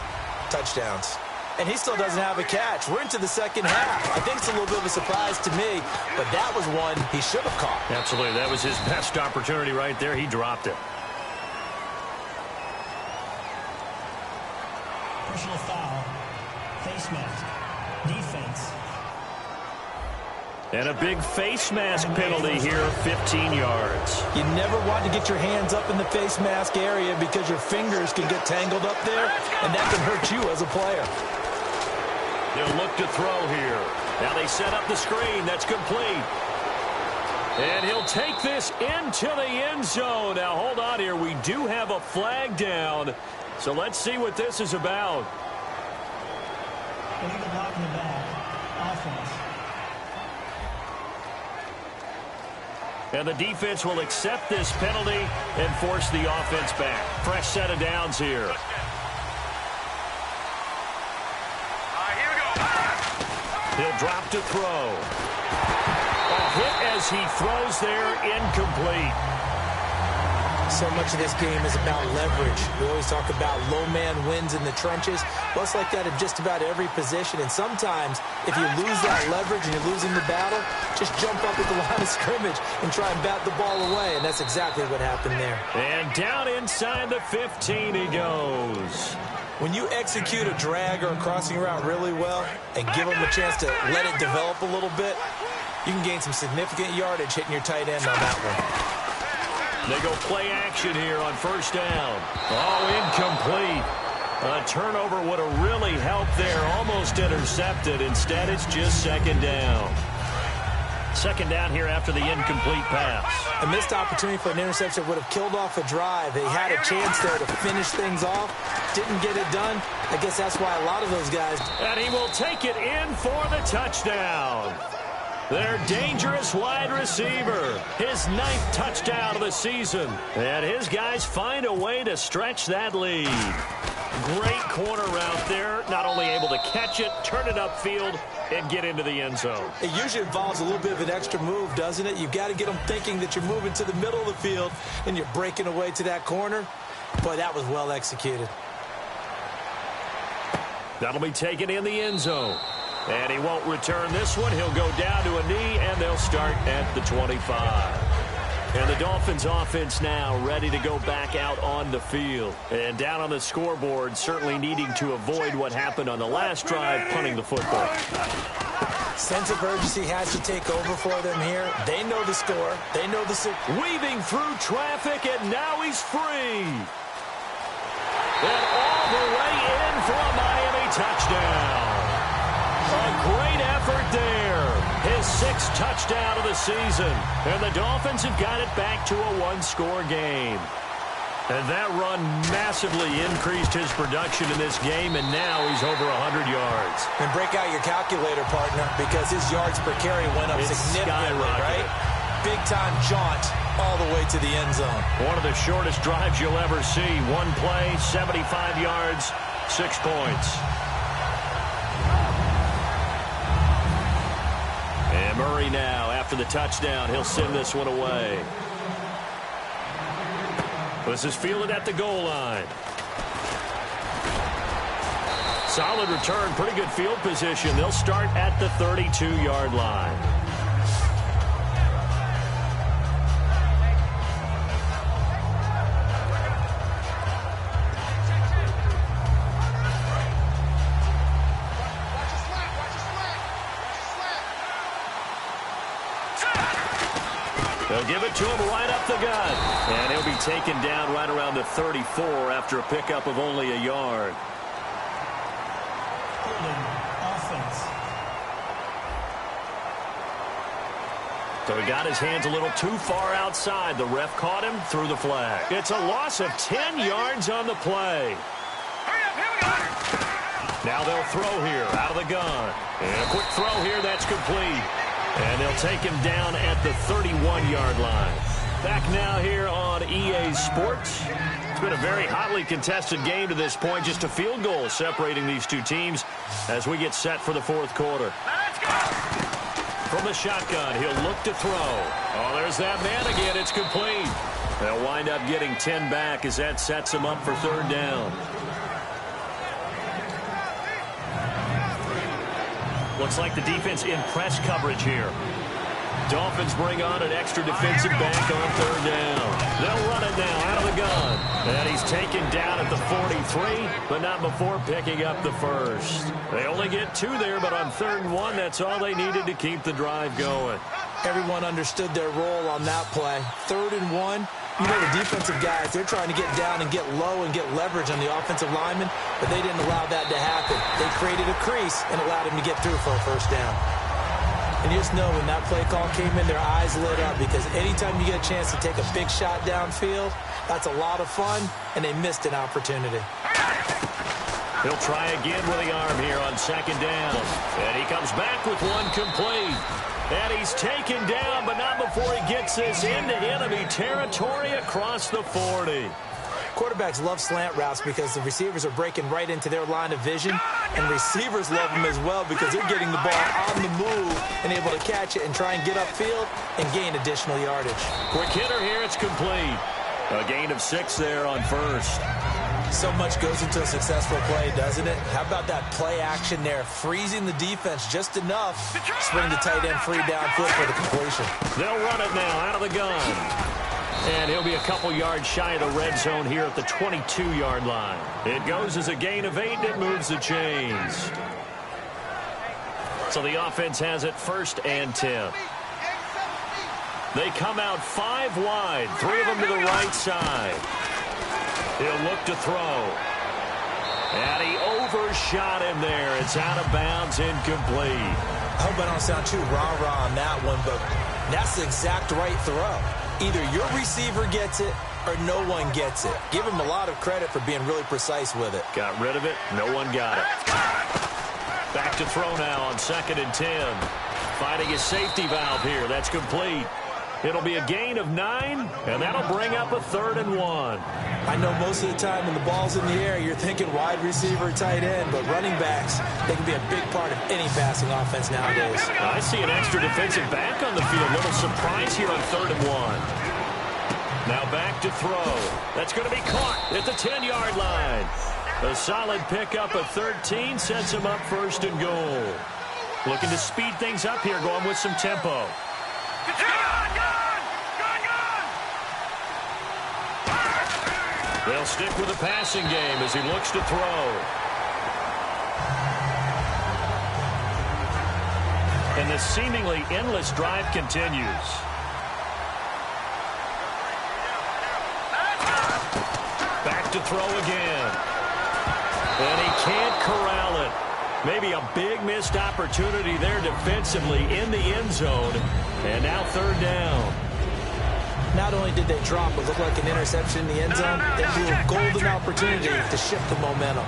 touchdowns. And he still doesn't have a catch. We're into the second half. I think it's a little bit of a surprise to me, but that was one he should have caught. Absolutely. That was his best opportunity right there. He dropped it. Personal foul. Face mask. Defense. And a big face mask penalty here of 15 yards. You never want to get your hands up in the face mask area because your fingers can get tangled up there, and that can hurt you as a player. They'll look to throw here. Now they set up the screen. That's complete. And he'll take this into the end zone. Now, hold on here. We do have a flag down. So let's see what this is about. Illegal block in the back. Offense. And the defense will accept this penalty and force the offense back. Fresh set of downs here. He'll drop to throw. A hit as he throws there, incomplete. So much of this game is about leverage. We always talk about low man wins in the trenches. Well, it's like that in just about every position. And sometimes, if you lose that leverage and you're losing the battle, just jump up at the line of scrimmage and try and bat the ball away. And that's exactly what happened there. And down inside the 15 he goes. When you execute a drag or a crossing route really well and give them a chance to let it develop a little bit, you can gain some significant yardage hitting your tight end on that one. They go play action here on first down. Oh, incomplete. A turnover would have really helped there. Almost intercepted. Instead, it's just second down. Second down here after the incomplete pass. A missed opportunity for an interception would have killed off a drive. They had a chance there to finish things off. Didn't get it done. I guess that's why a lot of those guys... And he will take it in for the touchdown. Their dangerous wide receiver. His 9th touchdown of the season. And his guys find a way to stretch that lead. Great corner route there. Not only able to catch it, turn it upfield, and get into the end zone. It usually involves a little bit of an extra move, doesn't it? You've got to get them thinking that you're moving to the middle of the field and you're breaking away to that corner. Boy, that was well executed. That'll be taken in the end zone. And he won't return this one. He'll go down to a knee, and they'll start at the 25. And the Dolphins offense now ready to go back out on the field. And down on the scoreboard, certainly needing to avoid what happened on the last drive, punting the football. Sense of urgency has to take over for them here. They know the score. They know the... Weaving through traffic, and now he's free. And all the way in for a Miami touchdown. A great effort there. His 6th touchdown of the season. And the Dolphins have got it back to a one-score game. And that run massively increased his production in this game, and now he's over 100 yards. And break out your calculator, partner, because his yards per carry went up significantly, right? Big-time jaunt all the way to the end zone. One of the shortest drives you'll ever see. One play, 75 yards, 6 points. And Murray now, after the touchdown, he'll send this one away. This is fielded at the goal line. Solid return, pretty good field position. They'll start at the 32-yard line. They'll give it to him right up the gut. And he'll be taken down right around the 34 after a pickup of only a yard. Offense. So he got his hands a little too far outside. The ref caught him, threw the flag. It's a loss of 10 yards on the play. Now they'll throw here out of the gun. And a quick throw here, that's complete. And they'll take him down at the 31-yard line. Back now here on EA Sports. It's been a very hotly contested game to this point. Just a field goal separating these two teams as we get set for the fourth quarter. From the shotgun, he'll look to throw. Oh, there's that man again. It's complete. They'll wind up getting 10 back as that sets him up for third down. Looks like the defense in press coverage here. Dolphins bring on an extra defensive back on third down. They'll run it now out of the gun. And he's taken down at the 43, but not before picking up the first. They only get 2 there, but on 3rd and 1, that's all they needed to keep the drive going. Everyone understood their role on that play. 3rd and 1. You know, the defensive guys, they're trying to get down and get low and get leverage on the offensive lineman, but they didn't allow that to happen. They created a crease and allowed him to get through for a first down. And you just know when that play call came in, their eyes lit up, because anytime you get a chance to take a big shot downfield, that's a lot of fun, and they missed an opportunity. He'll try again with the arm here on 2nd down. And he comes back with one complete. And he's taken down, but not before he gets this into enemy territory across the 40. Quarterbacks love slant routes because the receivers are breaking right into their line of vision, and receivers love them as well because they're getting the ball on the move and able to catch it and try and get upfield and gain additional yardage. Quick hitter here, it's complete. A gain of 6 there on first. So much goes into a successful play, doesn't it? How about that play action there, freezing the defense just enough, spring the tight end free downfield for the completion. They'll run it now out of the gun. And he'll be a couple yards shy of the red zone here at the 22-yard line. It goes as a gain of 8, and it moves the chains. So the offense has it 1st and 10. They come out 5 wide, 3 of them to the right side. He'll look to throw. And he overshot him there. It's out of bounds, incomplete. I hope I don't sound too rah-rah on that one, but that's the exact right throw. Either your receiver gets it or no one gets it. Give him a lot of credit for being really precise with it. Got rid of it. No one got it. Back to throw now on 2nd and 10. Finding his safety valve here. That's complete. It'll be a gain of 9, and that'll bring up a 3rd and 1. I know most of the time when the ball's in the air, you're thinking wide receiver, tight end, but running backs, they can be a big part of any passing offense nowadays. I see an extra defensive back on the field. Little surprise here on 3rd and 1. Now back to throw. That's going to be caught at the 10-yard line. A solid pickup of 13 sets him up 1st and goal. Looking to speed things up here, going with some tempo. They'll stick with the passing game as he looks to throw. And the seemingly endless drive continues. Back to throw again. And he can't corral it. Maybe a big missed opportunity there defensively in the end zone. And now 3rd down. Not only did they drop what looked like an interception in the end zone, they blew a golden opportunity to shift the momentum.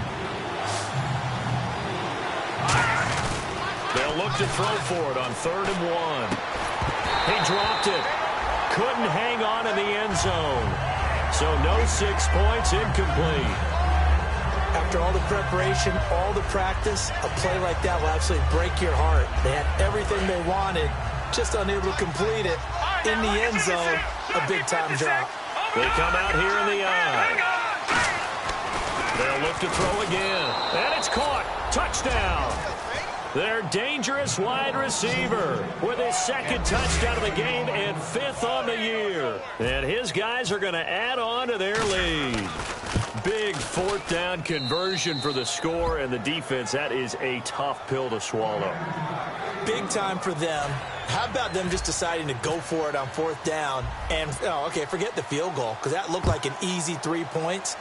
They'll look to throw for it on 3rd and 1. He dropped it. Couldn't hang on in the end zone. So no 6 points, incomplete. After all the preparation, all the practice, a play like that will absolutely break your heart. They had everything they wanted, just unable to complete it. In the end zone, a big-time drop. They come out here in the eye. They'll look to throw again. And it's caught. Touchdown. Their dangerous wide receiver with his 2nd touchdown of the game and 5th on the year. And his guys are going to add on to their lead. Big 4th down conversion for the score, and the defense, that is a tough pill to swallow. Big time for them. How about them just deciding to go for it on 4th down? And, forget the field goal, because that looked like an easy 3 points.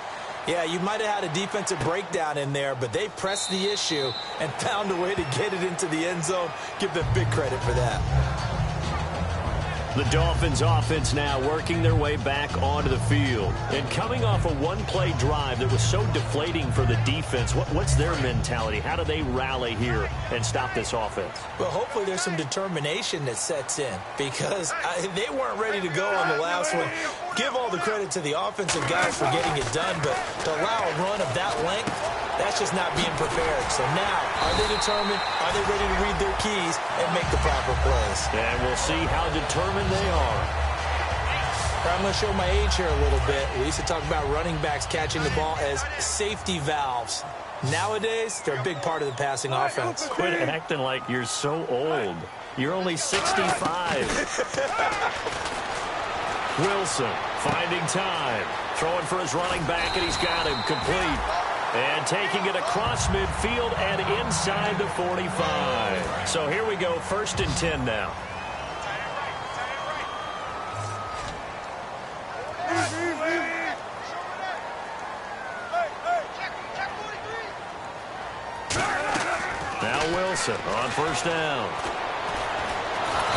Yeah, you might have had a defensive breakdown in there, but they pressed the issue and found a way to get it into the end zone. Give them big credit for that. The Dolphins offense now working their way back onto the field. And coming off a one-play drive that was so deflating for the defense, what's their mentality? How do they rally here and stop this offense? Well, hopefully there's some determination that sets in, because they weren't ready to go on the last one. Give all the credit to the offensive guys for getting it done, but to allow a run of that length, that's just not being prepared. So now, are they determined? Are they ready to read their keys and make the proper plays? And we'll see how determined they are. I'm going to show my age here a little bit. We used to talk about running backs catching the ball as safety valves. Nowadays, they're a big part of the passing offense. Quit acting like you're so old. You're only 65. Wilson finding time. Throwing for his running back, and he's got him complete. And taking it across midfield and inside the 45. So here we go, 1st and 10 now. Now Wilson on 1st down.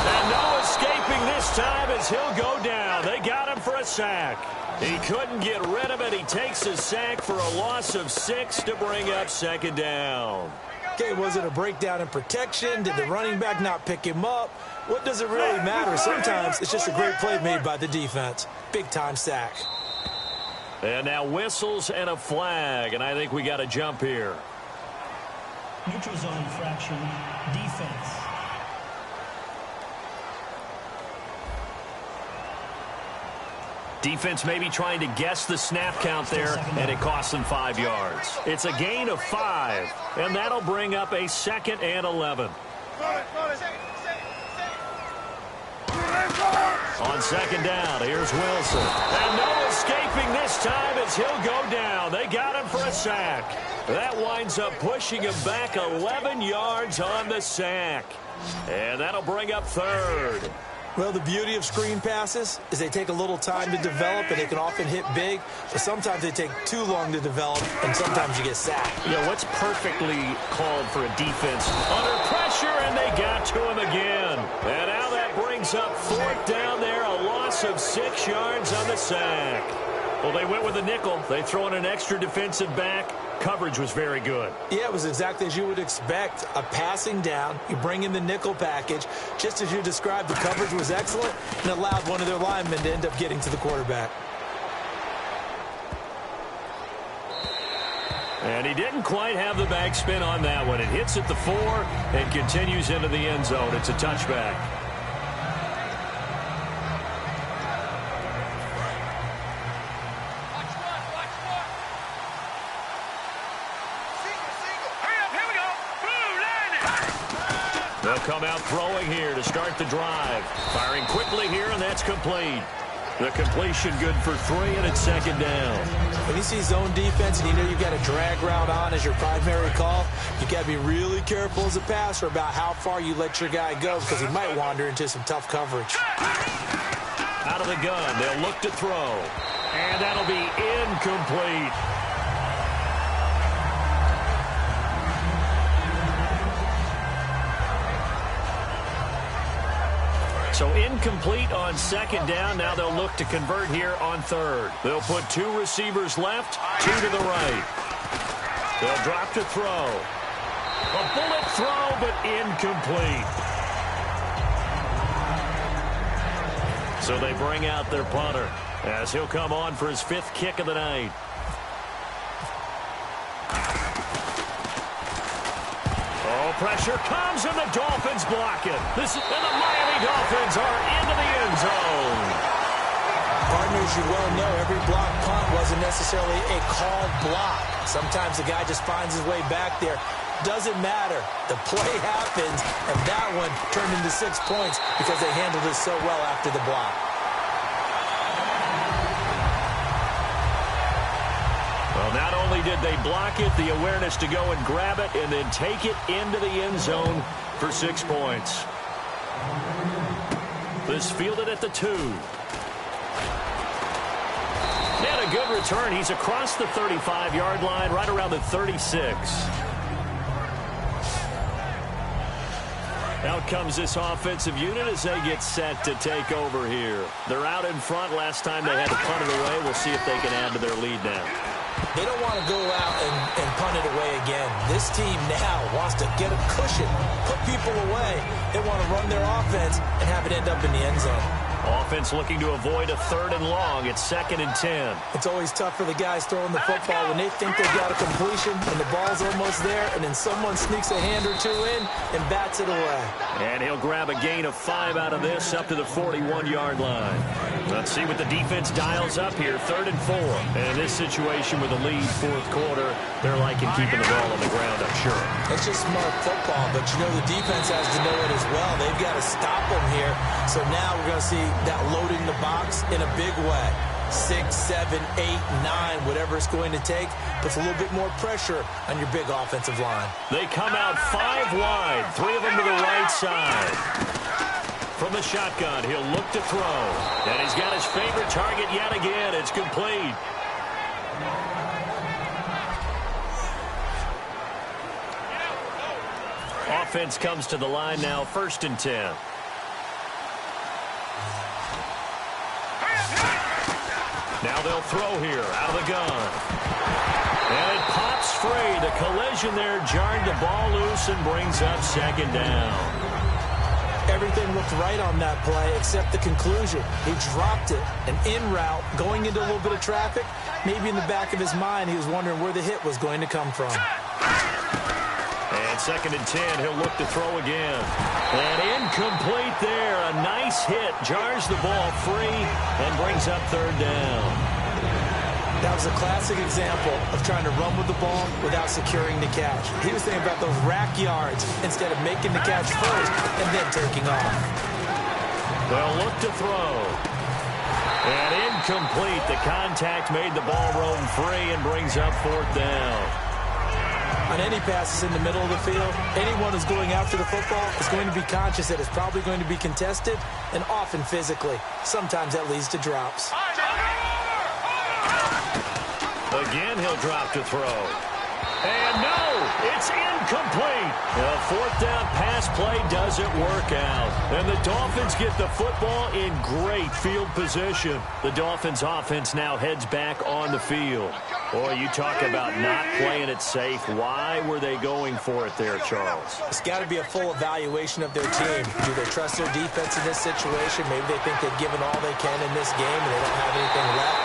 And no escaping this time as he'll go down. They got him for a sack. He couldn't get rid of it. He takes a sack for a loss of 6 to bring up 2nd down. Okay, was it a breakdown in protection? Did the running back not pick him up? What does it really matter? Sometimes it's just a great play made by the defense. Big-time sack. And now whistles and a flag, and I think we got a jump here. Neutral zone infraction, defense. Defense maybe trying to guess the snap count there, and it costs them 5 yards. It's a gain of 5, and that'll bring up a 2nd and 11. On 2nd down, here's Wilson. And no escaping this time as he'll go down. They got him for a sack. That winds up pushing him back 11 yards on the sack. And that'll bring up 3rd. Well, the beauty of screen passes is they take a little time to develop, and they can often hit big, but sometimes they take too long to develop, and sometimes you get sacked. Yeah, what's perfectly called for a defense? Under pressure, and they got to him again. And now that brings up 4th down there, a loss of 6 yards on the sack. Well, they went with a nickel. They throw in an extra defensive back. Coverage was very good. Yeah, it was exactly as you would expect. A passing down, you bring in the nickel package. Just as you described, the coverage was excellent and allowed one of their linemen to end up getting to the quarterback. And he didn't quite have the backspin on that one. It hits at the 4 and continues into the end zone. It's a touchback. They'll come out throwing here to start the drive. Firing quickly here, and that's complete. The completion good for 3, and it's 2nd down. When you see zone defense and you know you've got a drag route on as your primary call, you got to be really careful as a passer about how far you let your guy go because he might wander into some tough coverage. Out of the gun, they'll look to throw. And that'll be incomplete. So incomplete on 2nd down. Now they'll look to convert here on 3rd. They'll put 2 receivers left, 2 to the right. They'll drop to throw. A bullet throw, but incomplete. So they bring out their punter as he'll come on for his 5th kick of the night. Pressure comes, and the Dolphins block it. And the Miami Dolphins are into the end zone. Partners, you well know every block punt wasn't necessarily a called block. Sometimes the guy just finds his way back there. Doesn't matter. The play happens, and that one turned into 6 points because they handled it so well after the block. Well, not only did they block it, the awareness to go and grab it and then take it into the end zone for 6 points. This fielded at the 2. And a good return. He's across the 35-yard line, right around the 36. Out comes this offensive unit as they get set to take over here. They're out in front. Last time they had to punt it away. We'll see if they can add to their lead now. They don't want to go out and punt it away again. This team now wants to get a cushion, put people away. They want to run their offense and have it end up in the end zone. Offense looking to avoid a 3rd and long. It's 2nd and 10. It's always tough for the guys throwing the football when they think they've got a completion and the ball's almost there, and then someone sneaks a hand or 2 in and bats it away. And he'll grab a gain of 5 out of this up to the 41-yard line. Let's see what the defense dials up here. 3rd and 4. And in this situation with a lead 4th quarter, they're liking keeping the ball on the ground, I'm sure. It's just smart football, but you know the defense has to know it as well. They've got to stop them here. So now we're going to see that loading the box in a big way. 6, 7, 8, 9, whatever it's going to take, puts a little bit more pressure on your big offensive line. They come out 5 wide, 3 of them to the right side. From the shotgun, he'll look to throw. And he's got his favorite target yet again. It's complete. Offense comes to the line now, 1st and 10. Now they'll throw here, out of the gun. And it pops free. The collision there jarred the ball loose and brings up 2nd down. Everything looked right on that play except the conclusion. He dropped it, an en route, going into a little bit of traffic. Maybe in the back of his mind, he was wondering where the hit was going to come from. And On 2nd and 10, he'll look to throw again. And incomplete there. A nice hit. Jars the ball free and brings up 3rd down. That was a classic example of trying to run with the ball without securing the catch. He was thinking about those rack yards instead of making the catch first and then taking off. They'll look to throw. And incomplete. The contact made the ball roam free and brings up 4th down. On any passes in the middle of the field, anyone who's going after the football is going to be conscious that it's probably going to be contested and often physically. Sometimes that leads to drops. Again, he'll drop to throw. And no, it's incomplete. The 4th down pass play doesn't work out. And the Dolphins get the football in great field position. The Dolphins offense now heads back on the field. Boy, you talk about not playing it safe. Why were they going for it there, Charles? It's got to be a full evaluation of their team. Do they trust their defense in this situation? Maybe they think they've given all they can in this game and they don't have anything left.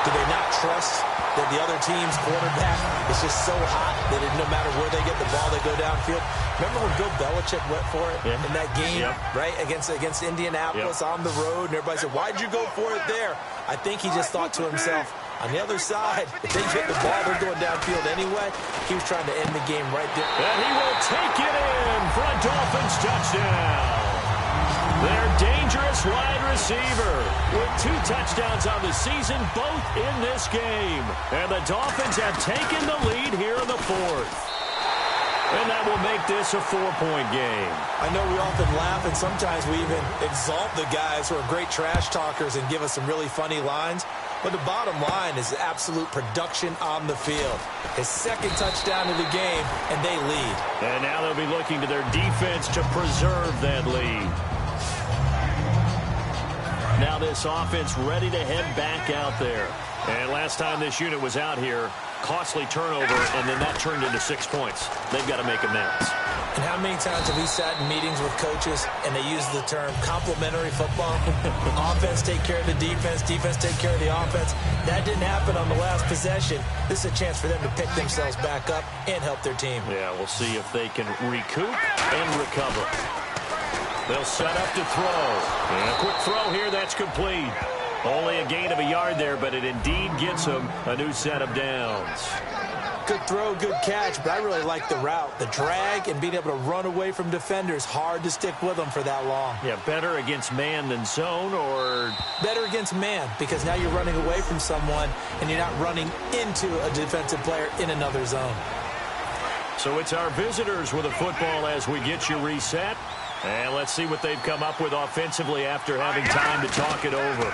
Do they not trust that the other team's quarterback is just so hot that no matter where they get the ball, they go downfield? Remember when Bill Belichick went for it in that game, right, against Indianapolis on the road, and everybody said, why'd you go for it there? I think he just thought to himself, on the other side, if they get the ball, they're going downfield anyway. He was trying to end the game right there. And he will take it in for a Dolphins touchdown. Their dangerous wide receiver with 2 touchdowns on the season, both in this game. And the Dolphins have taken the lead here in the 4th. And that will make this a 4-point game. I know we often laugh, and sometimes we even exalt the guys who are great trash talkers and give us some really funny lines. But the bottom line is absolute production on the field. His 2nd touchdown of the game, and they lead. And now they'll be looking to their defense to preserve that lead. Now this offense ready to head back out there. And last time this unit was out here, costly turnover, and then that turned into 6 points. They've got to make amends. And how many times have we sat in meetings with coaches and they use the term complementary football? Offense take care of the defense, defense take care of the offense. That didn't happen on the last possession. This is a chance for them to pick themselves back up and help their team. Yeah, we'll see if they can recoup and recover. They'll set up to throw. And a quick throw here, that's complete. Only a gain of a yard there, but it indeed gets them a new set of downs. Good throw, good catch, but I really like the route. The drag and being able to run away from defenders, hard to stick with them for that long. Yeah, better against man than zone, or? Better against man, because now you're running away from someone and you're not running into a defensive player in another zone. So it's our visitors with a football as we get you reset. And let's see what they've come up with offensively after having time to talk it over.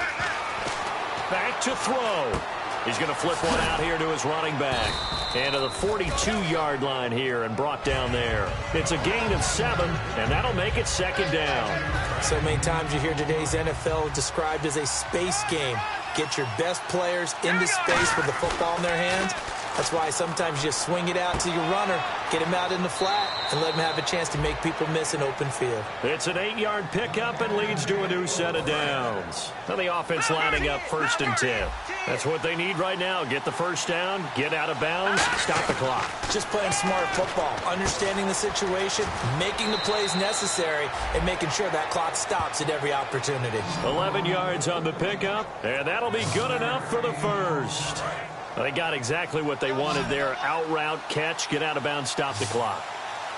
Back to throw. He's going to flip one out here to his running back. And to the 42-yard line here and brought down there. It's a gain of 7, and that'll make it 2nd down. So many times you hear today's NFL described as a space game. Get your best players into space with the football in their hands. That's why sometimes you just swing it out to your runner, get him out in the flat, and let him have a chance to make people miss an open field. It's an 8-yard pickup and leads to a new set of downs. Now the offense lining up 1st and 10. That's what they need right now. Get the 1st down, get out of bounds, stop the clock. Just playing smart football, understanding the situation, making the plays necessary, and making sure that clock stops at every opportunity. 11 yards on the pickup, and that'll be good enough for the 1st. They got exactly what they wanted there. Out route, catch, get out of bounds, stop the clock.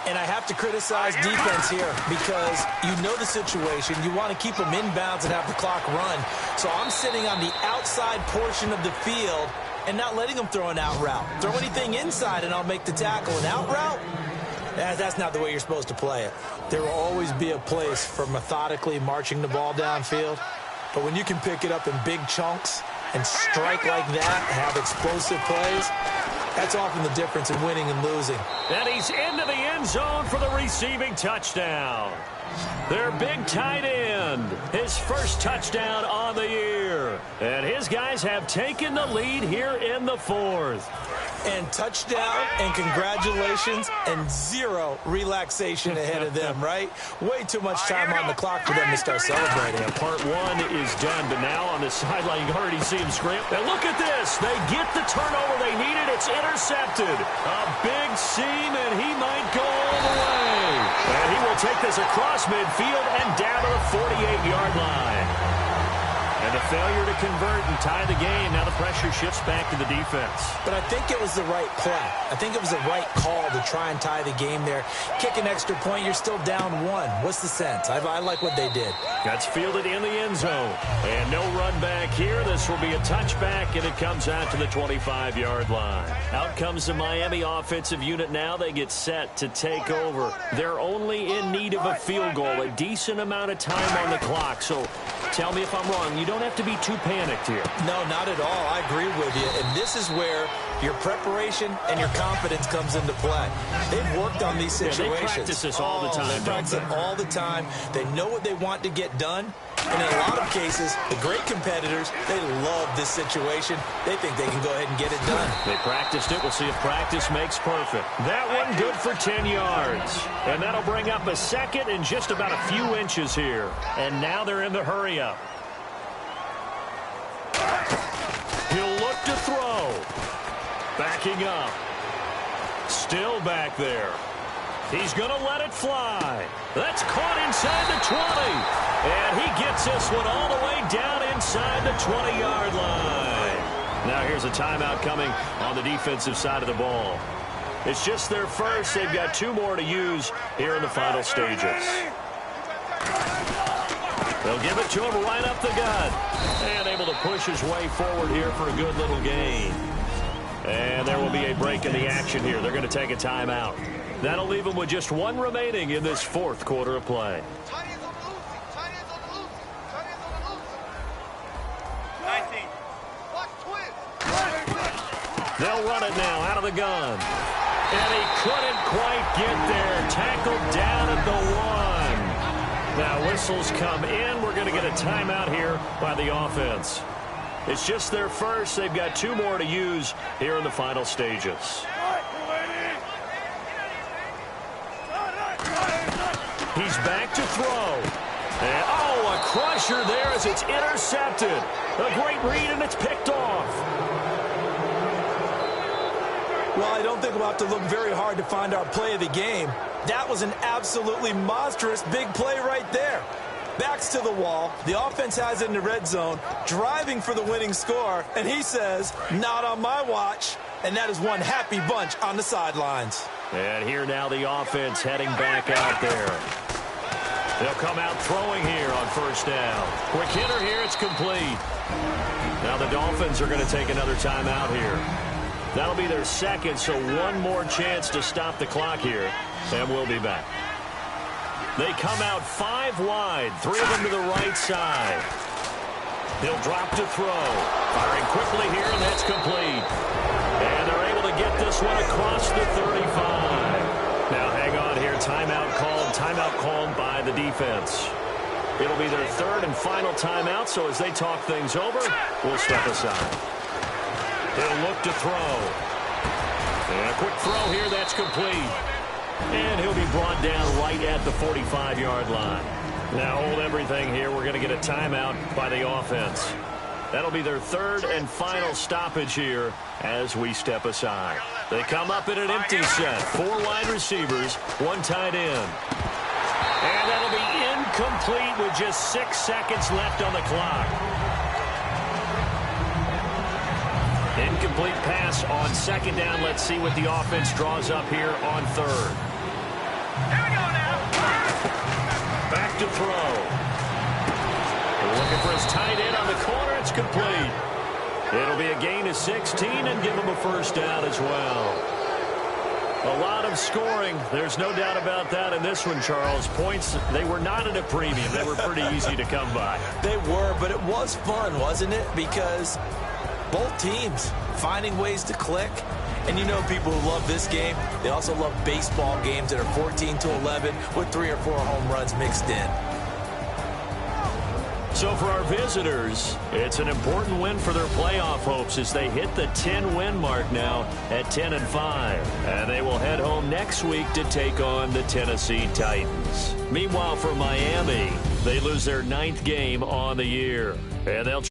And I have to criticize defense here because you know the situation. You want to keep them inbounds and have the clock run. So I'm sitting on the outside portion of the field and not letting them throw an out route. Throw anything inside and I'll make the tackle. An out route? That's not the way you're supposed to play it. There will always be a place for methodically marching the ball downfield. But when you can pick it up in big chunks and strike like that, have explosive plays, that's often the difference in winning and losing. And he's into the end zone for the receiving touchdown. Their big tight end, his first touchdown on the year. And his guys have taken the lead here in the fourth. And touchdown and congratulations and zero relaxation ahead of them, right? Way too much time on the clock for them to start celebrating. Yeah, part one is done, but now on the sideline, you can already see him scramble. And look at this. They get the turnover they needed. It's intercepted. A big seam, and he might go all the way. And he will take this across midfield and down to the 48-yard line. And a failure to convert and tie the game. Now the pressure shifts back to the defense. But I think it was the right play. I think it was the right call to try and tie the game there. Kick an extra point, you're still down one. What's the sense? I like what they did. That's fielded in the end zone. And no run back here. This will be a touchback, and it comes out to the 25-yard line. Out comes the Miami offensive unit now. They get set to take over. They're only in need of a field goal, a decent amount of time on the clock. So tell me if I'm wrong. You don't have to be too panicked here. No, not at all. I agree with you. And this is where your preparation and your confidence comes into play. They've worked on these situations. Yeah, they practice this all the time. They practice it all the time. They know what they want to get done. And in a lot of cases, the great competitors, they love this situation. They think they can go ahead and get it done. They practiced it. We'll see if practice makes perfect. That one good for 10 yards. And that'll bring up a second and just about a few inches here. And now they're in the hurry-up. He'll look to throw. Backing up. Still back there. He's going to let it fly. That's caught inside the 20. And he gets this one all the way down inside the 20-yard line. Now here's a timeout coming on the defensive side of the ball. It's just their first. They've got two more to use here in the final stages. They'll give it to him right up the gut. And able to push his way forward here for a good little gain. And there will be a break in the action here. They're going to take a timeout. That'll leave them with just one remaining in this fourth quarter of play. They'll run it now out of the gun. And he couldn't quite get there. Tackled down at the 1. Now whistles come in. We're going to get a timeout here by the offense. It's just their first. They've got two more to use here in the final stages. He's back to throw. And, a crusher there as it's intercepted. A great read, and it's picked off. Well, I don't think we'll have to look very hard to find our play of the game. That was an absolutely monstrous big play right there. Backs to the wall. The offense has it in the red zone, driving for the winning score, and he says, not on my watch. And that is one happy bunch on the sidelines. And here now the offense heading back out there. They'll come out throwing here on first down. Quick hitter here, it's complete. Now the Dolphins are going to take another timeout here. That'll be their second, so one more chance to stop the clock here, and we'll be back. They come out 5 wide, 3 of them to the right side. He'll drop to throw. Firing quickly here, and that's complete. And they're able to get this one across the 35. Now hang on here. Timeout called by the defense. It'll be their third and final timeout, so as they talk things over, we'll step aside. He'll look to throw. And a quick throw here, that's complete. And he'll be brought down right at the 45-yard line. Now hold everything here. We're going to get a timeout by the offense. That'll be their third and final stoppage here as we step aside. They come up in an empty set. 4 wide receivers, 1 tight end. And that'll be incomplete with just 6 seconds left on the clock. Incomplete pass on second down. Let's see what the offense draws up here on third. Here we go now. Back to throw. Looking for his tight end on the corner. It's complete. It'll be a gain of 16 and give him a first down as well. A lot of scoring. There's no doubt about that in this one, Charles. Points, they were not at a premium. They were pretty easy to come by. They were, but it was fun, wasn't it? Because both teams finding ways to click And you know people who love this game, they also love baseball games that are 14-11 with 3 or 4 home runs mixed in. So for our visitors, it's an important win for their playoff hopes as they hit the 10-win mark now at 10-5. And they will head home next week to take on the Tennessee Titans. Meanwhile, for Miami, they lose their 9th game on the year. And they'll